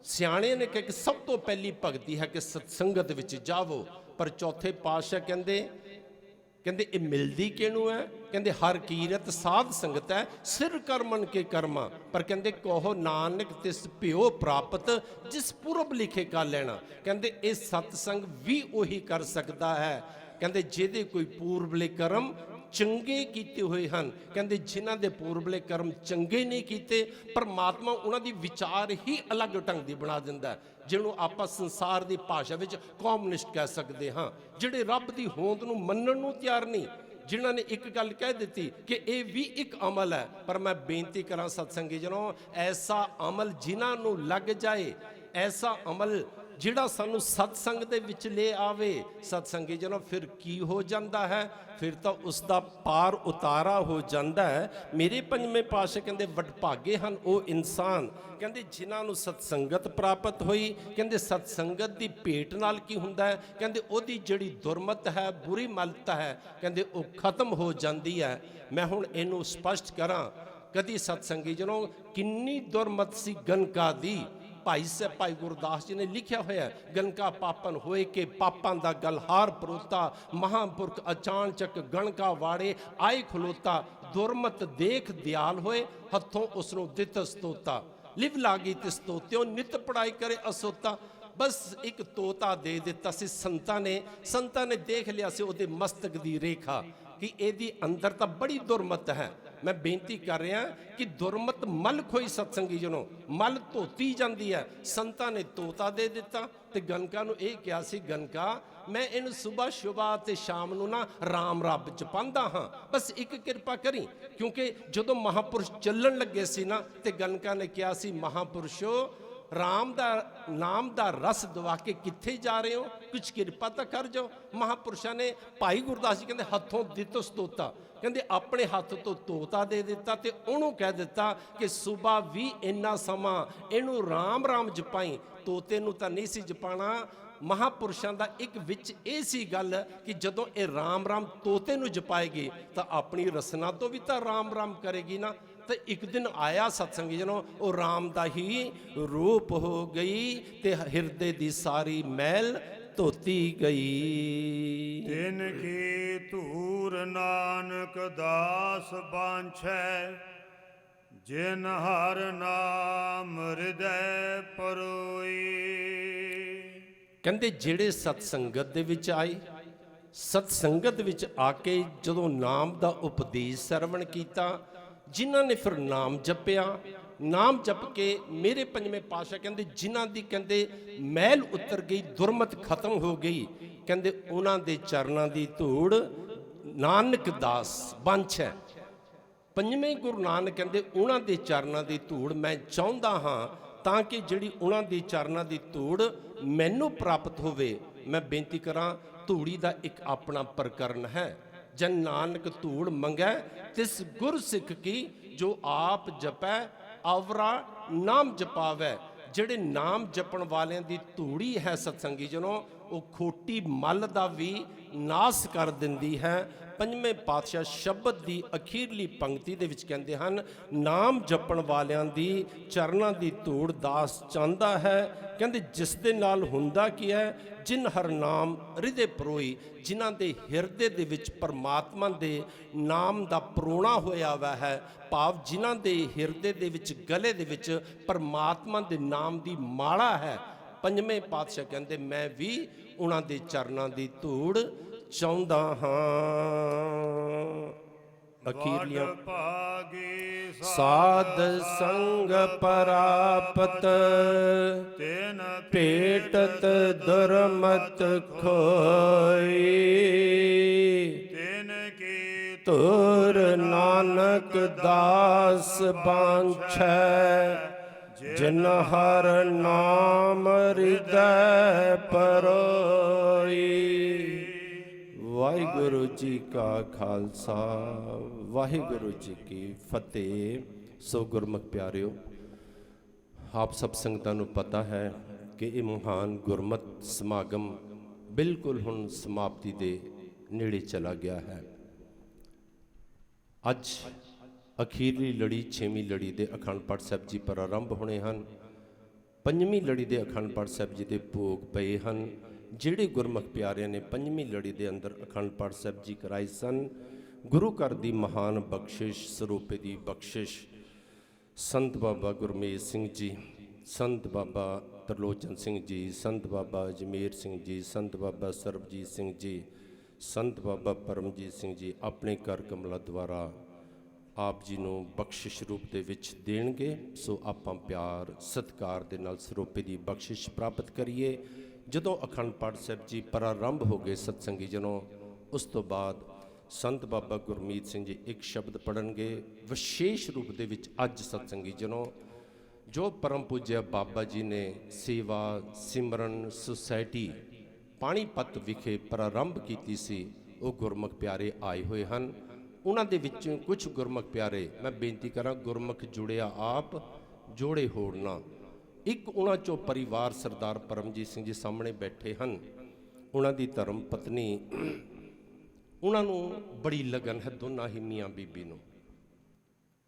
ਸਿਆਣੇ ਨੇ ਕਿਹਾ ਕਿ ਸਭ ਤੋਂ ਪਹਿਲੀ ਭਗਤੀ ਹੈ ਕਿ ਸਤਸੰਗਤ ਵਿੱਚ ਜਾਵੋ। ਪਰ ਚੌਥੇ ਪਾਤਸ਼ਾਹ ਕਹਿੰਦੇ ਇਹ ਮਿਲਦੀ ਕਿਹਨੂੰ ਹੈ? ਕਹਿੰਦੇ ਹਰ ਕੀਰਤ ਸਾਧ ਸੰਗਤ ਹੈ, ਸਿਰ ਕਰ ਮਨ ਕੇ ਕਰਮਾ। ਪਰ ਕਹਿੰਦੇ ਕਹੋ ਨਾਨਕ ਤਿਸ ਭਿਓ ਪ੍ਰਾਪਤ, ਜਿਸ ਪੁਰਬ ਲਿਖੇ ਕਾ ਲੈਣਾ। ਕਹਿੰਦੇ ਇਹ ਸਤਸੰਗ ਵੀ ਉਹੀ ਕਰ ਸਕਦਾ ਹੈ, ਕਹਿੰਦੇ ਜਿਹਦੇ ਕੋਈ ਪੂਰਬਲੇ ਕਰਮ ਚੰਗੇ ਕੀਤੇ ਹੋਏ ਹਨ। ਕਹਿੰਦੇ ਜਿਨ੍ਹਾਂ ਦੇ ਪੂਰਬਲੇ ਕਰਮ ਚੰਗੇ ਨਹੀਂ ਕੀਤੇ, ਪਰਮਾਤਮਾ ਉਹਨਾਂ ਦੀ ਵਿਚਾਰ ਹੀ ਅਲੱਗ ਢੰਗ ਦੀ ਬਣਾ ਦਿੰਦਾ, ਜਿਹਨੂੰ ਆਪਾਂ ਸੰਸਾਰ ਦੀ ਭਾਸ਼ਾ ਵਿੱਚ ਕਮਿਊਨਿਸਟ ਕਹਿ ਸਕਦੇ ਹਾਂ, ਜਿਹੜੇ ਰੱਬ ਦੀ ਹੋਂਦ ਨੂੰ ਮੰਨਣ ਨੂੰ ਤਿਆਰ ਨਹੀਂ, ਜਿਨ੍ਹਾਂ ਨੇ ਇੱਕ ਗੱਲ ਕਹਿ ਦਿੱਤੀ ਕਿ ਇਹ ਵੀ ਇੱਕ ਅਮਲ ਹੈ। ਪਰ ਮੈਂ ਬੇਨਤੀ ਕਰਾਂ ਸਤਸੰਗੀ ਜਨੋ, ਐਸਾ ਅਮਲ ਜਿਨ੍ਹਾਂ ਨੂੰ ਲੱਗ ਜਾਏ, ਐਸਾ ਅਮਲ ਜਿਹੜਾ ਸਾਨੂੰ ਸਤਸੰਗ ਦੇ ਵਿੱਚ ਲੈ ਆਵੇ, ਸਤਸੰਗੀ ਜਨੋ ਫਿਰ ਕੀ ਹੋ ਜਾਂਦਾ ਹੈ? ਫਿਰ ਤਾਂ ਉਸ ਦਾ ਪਾਰ ਉਤਾਰਾ ਹੋ ਜਾਂਦਾ ਹੈ। ਮੇਰੇ ਪੰਜਵੇਂ ਪਾਤਸ਼ਾਹ ਕਹਿੰਦੇ ਵਡਭਾਗੇ ਹਨ ਉਹ ਇਨਸਾਨ, ਕਹਿੰਦੇ ਜਿਨ੍ਹਾਂ ਨੂੰ ਸਤਸੰਗਤ ਪ੍ਰਾਪਤ ਹੋਈ। ਕਹਿੰਦੇ ਸਤਸੰਗਤ ਦੀ ਭੇਟ ਨਾਲ ਕੀ ਹੁੰਦਾ ਹੈ? ਕਹਿੰਦੇ ਉਹਦੀ ਜਿਹੜੀ ਦੁਰਮਤ ਹੈ, ਬੁਰੀ ਮਲਤਾ ਹੈ, ਕਹਿੰਦੇ ਉਹ ਖਤਮ ਹੋ ਜਾਂਦੀ ਹੈ। ਮੈਂ ਹੁਣ ਇਹਨੂੰ ਸਪਸ਼ਟ ਕਰਾਂ, ਕਦੀ ਸਤਸੰਗੀ ਜਨੋ ਕਿੰਨੀ ਦੁਰਮਤ ਸੀ ਗਨਕਾ ਦੀ। ਭਾਈ ਗੁਰਦਾਸ ਜੀ ਨੇ ਲਿਖਿਆ ਹੋਇਆ, ਗਨਕਾ ਪਾਪਨ ਹੋਏ ਕੇ ਪਾਪਾਂ ਦਾ ਗਲਹਾਰ ਪਰੋਤਾ, ਮਹਾਂਪੁਰਖ ਅਚਾਨਚਕ ਗਣਕਾ ਵਾੜੇ ਆਏ ਖਲੋਤਾ। ਦੁਰਮਤ ਦੇਖ ਦਿਆਲ ਹੋਏ, ਹੱਥੋਂ ਉਸ ਨੂੰ ਦਿੱਤ ਸਤੋਤਾ। ਲਿਵ ਲਾਗੀ ਤਿਸ ਤੋਤਿਓ, ਨਿਤ ਪੜਾਈ ਕਰੇ ਅਸੋਤਾ। ਬਸ ਇੱਕ ਤੋਤਾ ਦੇ ਦਿੱਤਾ ਸੀ ਸੰਤਾਂ ਨੇ ਦੇਖ ਲਿਆ ਸੀ ਉਹਦੇ ਮਸਤਕ ਦੀ ਰੇਖਾ ਕਿ ਇਹਦੀ ਅੰਦਰ ਤਾਂ ਬੜੀ ਦੁਰਮਤ ਹੈ। ਮੈਂ ਬੇਨਤੀ ਕਰ ਰਿਹਾ ਕਿ ਦੁਰਮਤ ਮਲ ਖੋਈ ਸਤਸੰਗੀ ਜਨੋ, ਮਲ ਧੋਤੀ ਜਾਂਦੀ ਹੈ। ਸੰਤਾਂ ਨੇ ਤੋਤਾ ਦੇ ਦਿੱਤਾ ਤੇ ਗਨਕਾ ਨੂੰ ਇਹ ਕਿਹਾ ਸੀ, ਗਨਕਾ ਮੈਂ ਇਹਨੂੰ ਸੁਬਾ ਸ਼ੁਬਾ ਤੇ ਸ਼ਾਮ ਨੂੰ ਨਾ ਰਾਮ ਰੱਬ ਚ ਪਾਉਂਦਾ ਹਾਂ, ਬਸ ਇੱਕ ਕਿਰਪਾ ਕਰੀ। ਕਿਉਂਕਿ ਜਦੋਂ ਮਹਾਪੁਰਸ਼ ਚੱਲਣ ਲੱਗੇ ਸੀ ਨਾ ਤੇ ਗਨਕਾ ਨੇ ਕਿਹਾ ਸੀ, ਮਹਾਪੁਰਸ਼ੋ ਰਾਮ ਦਾ ਨਾਮ ਦਾ ਰਸ ਦਵਾ ਕੇ ਕਿੱਥੇ ਜਾ ਰਹੇ ਹੋ, ਕੁਝ ਕਿਰਪਾ ਤਾਂ ਕਰ ਜਾਓ। ਮਹਾਪੁਰਸ਼ਾਂ ਨੇ ਭਾਈ ਗੁਰਦਾਸ ਜੀ ਕਹਿੰਦੇ ਹੱਥੋਂ ਦਿੱਤੋ ਤੋਤਾ, ਕਹਿੰਦੇ ਆਪਣੇ ਹੱਥ ਤੋਂ ਤੋਤਾ ਦੇ ਦਿੱਤਾ ਤੇ ਉਹਨੂੰ ਕਹਿ ਦਿੱਤਾ ਕਿ ਸੁਬਾ ਵੀ ਇੰਨਾ ਸਮਾਂ ਇਹਨੂੰ ਰਾਮ ਰਾਮ ਜਪਾਈ। ਤੋਤੇ ਨੂੰ ਤਾਂ ਨਹੀਂ ਸੀ ਜਪਾਣਾ। ਮਹਾਪੁਰਸ਼ਾਂ ਦਾ ਇੱਕ ਵਿੱਚ ਇਹ ਸੀ ਗੱਲ ਕਿ ਜਦੋਂ ਇਹ ਰਾਮ ਰਾਮ ਤੋਤੇ ਨੂੰ ਜਪਾਏਗੀ ਤਾਂ ਆਪਣੀ ਰਸਨਾ ਤੋਂ ਵੀ ਤਾਂ ਰਾਮ ਰਾਮ ਕਰੇਗੀ ਨਾ। ਤੇ ਇੱਕ ਦਿਨ ਆਇਆ ਸਤਸੰਗੀ ਜਨੋ, ਉਹ ਰਾਮ ਦਾ ਹੀ ਰੂਪ ਹੋ ਗਈ ਤੇ ਹਿਰਦੇ ਦੀ ਸਾਰੀ ਮੈਲ ਧੋਤੀ ਗਈ। ਤਿਨ ਕੀ ਧੂਰ ਨਾਨਕ ਦਾਸ ਬਾਂਛੈ, ਜਿਨ ਹਰ ਨਾਮ ਹਿਰਦੈ ਪਰੋਈ। ਕਹਿੰਦੇ ਜਿਹੜੇ ਸਤਸੰਗਤ ਦੇ ਵਿੱਚ ਆਏ, ਸਤਸੰਗਤ ਵਿੱਚ ਆ ਕੇ ਜਦੋਂ ਨਾਮ ਦਾ ਉਪਦੇਸ਼ ਸਰਵਣ ਕੀਤਾ, ਜਿਨ੍ਹਾਂ ਨੇ ਫਿਰ ਨਾਮ ਜਪਿਆ, ਨਾਮ ਜਪ ਕੇ ਮੇਰੇ ਪੰਜਵੇਂ ਪਾਤਸ਼ਾਹ ਕਹਿੰਦੇ ਜਿਨ੍ਹਾਂ ਦੀ ਕਹਿੰਦੇ ਮੈਲ ਉਤਰ ਗਈ, ਦੁਰਮਤ ਖਤਮ ਹੋ ਗਈ, ਕਹਿੰਦੇ ਉਹਨਾਂ ਦੇ ਚਰਨਾਂ ਦੀ ਧੂੜ ਨਾਨਕ ਦਾਸ ਬਾਂਛੈ। ਪੰਜਵੇਂ ਗੁਰੂ ਨਾਨਕ ਕਹਿੰਦੇ ਉਹਨਾਂ ਦੇ ਚਰਨਾਂ ਦੀ ਧੂੜ ਮੈਂ ਚਾਹੁੰਦਾ ਹਾਂ ਤਾਂ ਕਿ ਜਿਹੜੀ ਉਹਨਾਂ ਦੀ ਚਰਨਾਂ ਦੀ ਧੂੜ ਮੈਨੂੰ ਪ੍ਰਾਪਤ ਹੋਵੇ। ਮੈਂ ਬੇਨਤੀ ਕਰਾਂ, ਧੂੜੀ ਦਾ ਇੱਕ ਆਪਣਾ ਪ੍ਰਕਰਨ ਹੈ। जन नानक धूड़ मंगै तिस गुर सिख की, जो आप जपै आवरा नाम जपावै। ਜਿਹੜੇ ਨਾਮ ਜਪਣ ਵਾਲਿਆਂ ਦੀ ਧੂੜੀ ਹੈ ਸਤਸੰਗੀ ਜਨੋ, ਉਹ ਖੋਟੀ ਮੱਲ ਦਾ ਵੀ ਨਾਸ ਕਰ ਦਿੰਦੀ ਹੈ। ਪੰਜਵੇਂ ਪਾਤਸ਼ਾਹ ਸ਼ਬਦ ਦੀ ਅਖੀਰਲੀ ਪੰਕਤੀ ਦੇ ਵਿੱਚ ਕਹਿੰਦੇ ਹਨ, ਨਾਮ ਜਪਣ ਵਾਲਿਆਂ ਦੀ ਚਰਨਾਂ ਦੀ ਧੂੜ ਦਾਸ ਚਾਹੁੰਦਾ ਹੈ। ਕਹਿੰਦੇ ਜਿਸ ਦੇ ਨਾਲ ਹੁੰਦਾ ਕੀ ਹੈ, ਜਿਨ ਹਰ ਨਾਮ ਹਿਰਦੇ ਪਰੋਈ, ਜਿਨ੍ਹਾਂ ਦੇ ਹਿਰਦੇ ਦੇ ਵਿੱਚ ਪਰਮਾਤਮਾ ਦੇ ਨਾਮ ਦਾ ਪਰੋਣਾ ਹੋਇਆ ਵਾ ਹੈ, ਭਾਵ ਜਿਨ੍ਹਾਂ ਦੇ ਹਿਰਦੇ ਦੇ ਵਿੱਚ ਗਲੇ ਦੇ ਵਿੱਚ ਪਰਮਾਤਮਾ ਦੇ ਨਾਮ ਦੀ ਮਾਲਾ ਹੈ। ਪੰਜਵੇਂ ਪਾਤਸ਼ਾਹ ਕਹਿੰਦੇ ਮੈਂ ਵੀ ਉਹਨਾਂ ਦੇ ਚਰਨਾਂ ਦੀ ਧੂੜ ਚਾਹੁੰਦਾ ਹਾਂ। ਅਖੀਰਲੀਆਂ ਭਾਗੀ ਸਾਧ ਸੰਗ ਪਰਾਪਤ, ਤੈਨ ਭੇਟਤ ਦੁਰਮਤ ਖੋਈ। ਤੈਨ ਕੀ ਤੁਰ ਨਾਨਕ ਦਾਸ ਬਾਂਛੈ, ਜਿਨ ਹਰ ਨਾਮ ਹਿਰਦੈ ਪਰੋਈ। ਵਾਹਿਗੁਰੂ ਜੀ ਕਾ ਖਾਲਸਾ, ਵਾਹਿਗੁਰੂ ਜੀ ਕੀ ਫਤਿਹ। ਸੋ ਗੁਰਮੁਖ ਪਿਆਰਿਓ, ਆਪ ਸਭ ਸੰਗਤਾਂ ਨੂੰ ਪਤਾ ਹੈ ਕਿ ਇਹ ਮਹਾਨ ਗੁਰਮਤ ਸਮਾਗਮ ਬਿਲਕੁਲ ਹੁਣ ਸਮਾਪਤੀ ਦੇ ਨੇੜੇ ਚਲਾ ਗਿਆ ਹੈ। ਅੱਜ ਅਖੀਰਲੀ ਲੜੀ 6ਵੀਂ ਲੜੀ ਦੇ ਅਖੰਡ ਪਾਠ ਸਾਹਿਬ ਜੀ ਪ੍ਰਾਰੰਭ ਹੋਣੇ ਹਨ। 5ਵੀਂ ਲੜੀ ਦੇ ਅਖੰਡ ਪਾਠ ਸਾਹਿਬ ਜੀ ਦੇ ਭੋਗ ਪਏ ਹਨ। ਜਿਹੜੇ ਗੁਰਮੁਖ ਪਿਆਰਿਆਂ ਨੇ 5ਵੀਂ ਲੜੀ ਦੇ ਅੰਦਰ ਅਖੰਡ ਪਾਠ ਸਾਹਿਬ ਜੀ ਕਰਾਏ ਸਨ, ਗੁਰੂ ਘਰ ਦੀ ਮਹਾਨ ਬਖਸ਼ਿਸ਼, ਸਰੂਪੇ ਦੀ ਬਖਸ਼ਿਸ਼ ਸੰਤ ਬਾਬਾ ਗੁਰਮੇਜ ਸਿੰਘ ਜੀ, ਸੰਤ ਬਾਬਾ ਤਰਲੋਚਨ ਸਿੰਘ ਜੀ, ਸੰਤ ਬਾਬਾ ਅਜਮੇਰ ਸਿੰਘ ਜੀ, ਸੰਤ ਬਾਬਾ ਸਰਬਜੀਤ ਸਿੰਘ ਜੀ, ਸੰਤ ਬਾਬਾ ਪਰਮਜੀਤ ਸਿੰਘ ਜੀ ਆਪਣੇ ਕਰ ਕਮਲਾ ਦੁਆਰਾ ਆਪ ਜੀ ਨੂੰ ਬਖਸ਼ਿਸ਼ ਰੂਪ ਦੇ ਵਿੱਚ ਦੇਣਗੇ। ਸੋ ਆਪਾਂ ਪਿਆਰ ਸਤਿਕਾਰ ਦੇ ਨਾਲ ਸਰੂਪੇ ਦੀ ਬਖਸ਼ਿਸ਼ ਪ੍ਰਾਪਤ ਕਰੀਏ। ਜਦੋਂ ਅਖੰਡ ਪਾਠ ਸਾਹਿਬ ਜੀ ਪ੍ਰਾਰੰਭ ਹੋ ਗਏ ਸਤਸੰਗੀ ਜਨੋ, ਉਸ ਤੋਂ ਬਾਅਦ ਸੰਤ ਬਾਬਾ ਗੁਰਮੀਤ ਸਿੰਘ ਜੀ ਇੱਕ ਸ਼ਬਦ ਪੜ੍ਹਨਗੇ ਵਿਸ਼ੇਸ਼ ਰੂਪ ਦੇ ਵਿੱਚ। ਅੱਜ ਸਤਸੰਗੀ ਜਨੋ, ਜੋ ਪਰਮ ਪੂਜਿਆ ਬਾਬਾ ਜੀ ਨੇ ਸੇਵਾ ਸਿਮਰਨ ਸੁਸਾਇਟੀ ਪਾਣੀਪਤ ਵਿਖੇ ਪ੍ਰਾਰੰਭ ਕੀਤੀ ਸੀ, ਉਹ ਗੁਰਮੁਖ ਪਿਆਰੇ ਆਏ ਹੋਏ ਹਨ। ਉਹਨਾਂ ਦੇ ਵਿੱਚੋਂ ਕੁਝ ਗੁਰਮੁਖ ਪਿਆਰੇ ਮੈਂ ਬੇਨਤੀ ਕਰਾਂ, ਗੁਰਮੁਖ ਜੁੜਿਆ ਆਪ ਜੋੜੇ ਹੋਰ ਨਾ। ਇੱਕ ਉਹਨਾਂ ਚੋਂ ਪਰਿਵਾਰ ਸਰਦਾਰ ਪਰਮਜੀਤ ਸਿੰਘ ਜੀ ਸਾਹਮਣੇ ਬੈਠੇ ਹਨ। ਉਹਨਾਂ ਦੀ ਧਰਮ ਪਤਨੀ, ਉਹਨਾਂ ਨੂੰ ਬੜੀ ਲਗਨ ਹੈ ਦੋਨਾਂ ਹੀ ਮੀਆਂ ਬੀਬੀ ਨੂੰ।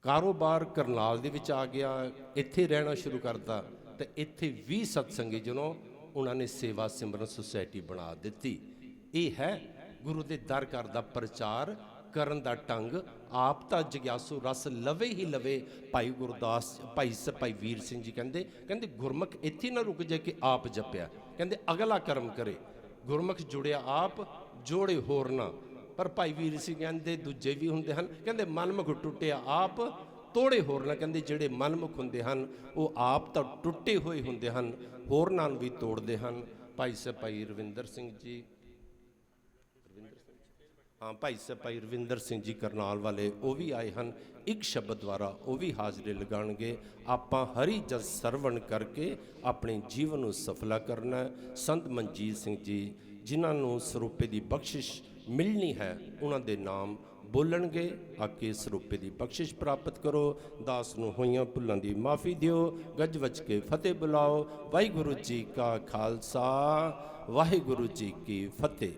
ਕਾਰੋਬਾਰ ਕਰਨਾਲ ਦੇ ਵਿੱਚ ਆ ਗਿਆ, ਇੱਥੇ ਰਹਿਣਾ ਸ਼ੁਰੂ ਕਰਤਾ ਤੇ ਇੱਥੇ ਵੀ ਸਤਸੰਗੀ ਜਨੋ ਉਹਨਾਂ ਨੇ ਸੇਵਾ ਸਿਮਰਨ ਸੁਸਾਇਟੀ ਬਣਾ ਦਿੱਤੀ। ਇਹ ਹੈ ਗੁਰੂ ਦੇ ਦਰ ਘਰ ਦਾ ਪ੍ਰਚਾਰ ਕਰਨ ਦਾ ਢੰਗ। ਆਪ ਤਾਂ ਜਗਿਆਸੂ ਰਸ ਲਵੇ ਹੀ ਲਵੇ। ਭਾਈ ਗੁਰਦਾਸ, ਭਾਈ ਵੀਰ ਸਿੰਘ ਜੀ ਕਹਿੰਦੇ ਗੁਰਮੁਖ ਇੱਥੇ ਨਾ ਰੁਕ ਜਾ ਕੇ ਆਪ ਜਪਿਆ, ਕਹਿੰਦੇ ਅਗਲਾ ਕਰਮ ਕਰੇ। ਗੁਰਮੁਖ ਜੁੜਿਆ ਆਪ ਜੋੜੇ ਹੋਰ ਨਾ। ਪਰ ਭਾਈ ਵੀਰ ਸਿੰਘ ਕਹਿੰਦੇ ਦੂਜੇ ਵੀ ਹੁੰਦੇ ਹਨ, ਕਹਿੰਦੇ ਮਨਮੁਖ ਟੁੱਟਿਆ ਆਪ ਤੋੜੇ ਹੋਰ ਨਾ। ਕਹਿੰਦੇ ਜਿਹੜੇ ਮਨਮੁਖ ਹੁੰਦੇ ਹਨ ਉਹ ਆਪ ਤਾਂ ਟੁੱਟੇ ਹੋਏ ਹੁੰਦੇ ਹਨ, ਹੋਰਨਾਂ ਨੂੰ ਵੀ ਤੋੜਦੇ ਹਨ। ਭਾਈ ਰਵਿੰਦਰ ਸਿੰਘ ਜੀ, ਭਾਈ ਰਵਿੰਦਰ ਸਿੰਘ ਜੀ ਕਰਨਾਲ ਵਾਲੇ, ਉਹ ਵੀ ਆਏ ਹਨ। ਇੱਕ ਸ਼ਬਦ ਦੁਆਰਾ ਉਹ ਵੀ ਹਾਜ਼ਰੀ ਲਗਾਉਣਗੇ। ਆਪਾਂ ਹਰੀ ਜਸ ਸਰਵਣ ਕਰਕੇ ਆਪਣੇ ਜੀਵਨ ਨੂੰ ਸਫਲਾ ਕਰਨਾ ਹੈ। ਸੰਤ ਮਨਜੀਤ ਸਿੰਘ ਜੀ ਜਿਨ੍ਹਾਂ ਨੂੰ ਸਰੂਪੇ ਦੀ ਬਖਸ਼ਿਸ਼ ਮਿਲਣੀ ਹੈ, ਉਹਨਾਂ ਦੇ ਨਾਮ ਬੋਲਣਗੇ। ਆਕੇ ਸਰੂਪੇ ਦੀ ਬਖਸ਼ਿਸ਼ ਪ੍ਰਾਪਤ ਕਰੋ। ਦਾਸ ਨੂੰ ਹੋਈਆਂ ਭੁੱਲਾਂ ਦੀ ਮਾਫੀ ਦਿਓ। ਗੱਜ ਵੱਜ ਕੇ ਫਤਿਹ ਬੁਲਾਓ। ਵਾਹਿਗੁਰੂ ਜੀ ਕਾ ਖਾਲਸਾ, ਵਾਹਿਗੁਰੂ ਜੀ ਕੀ ਫਤਿਹ।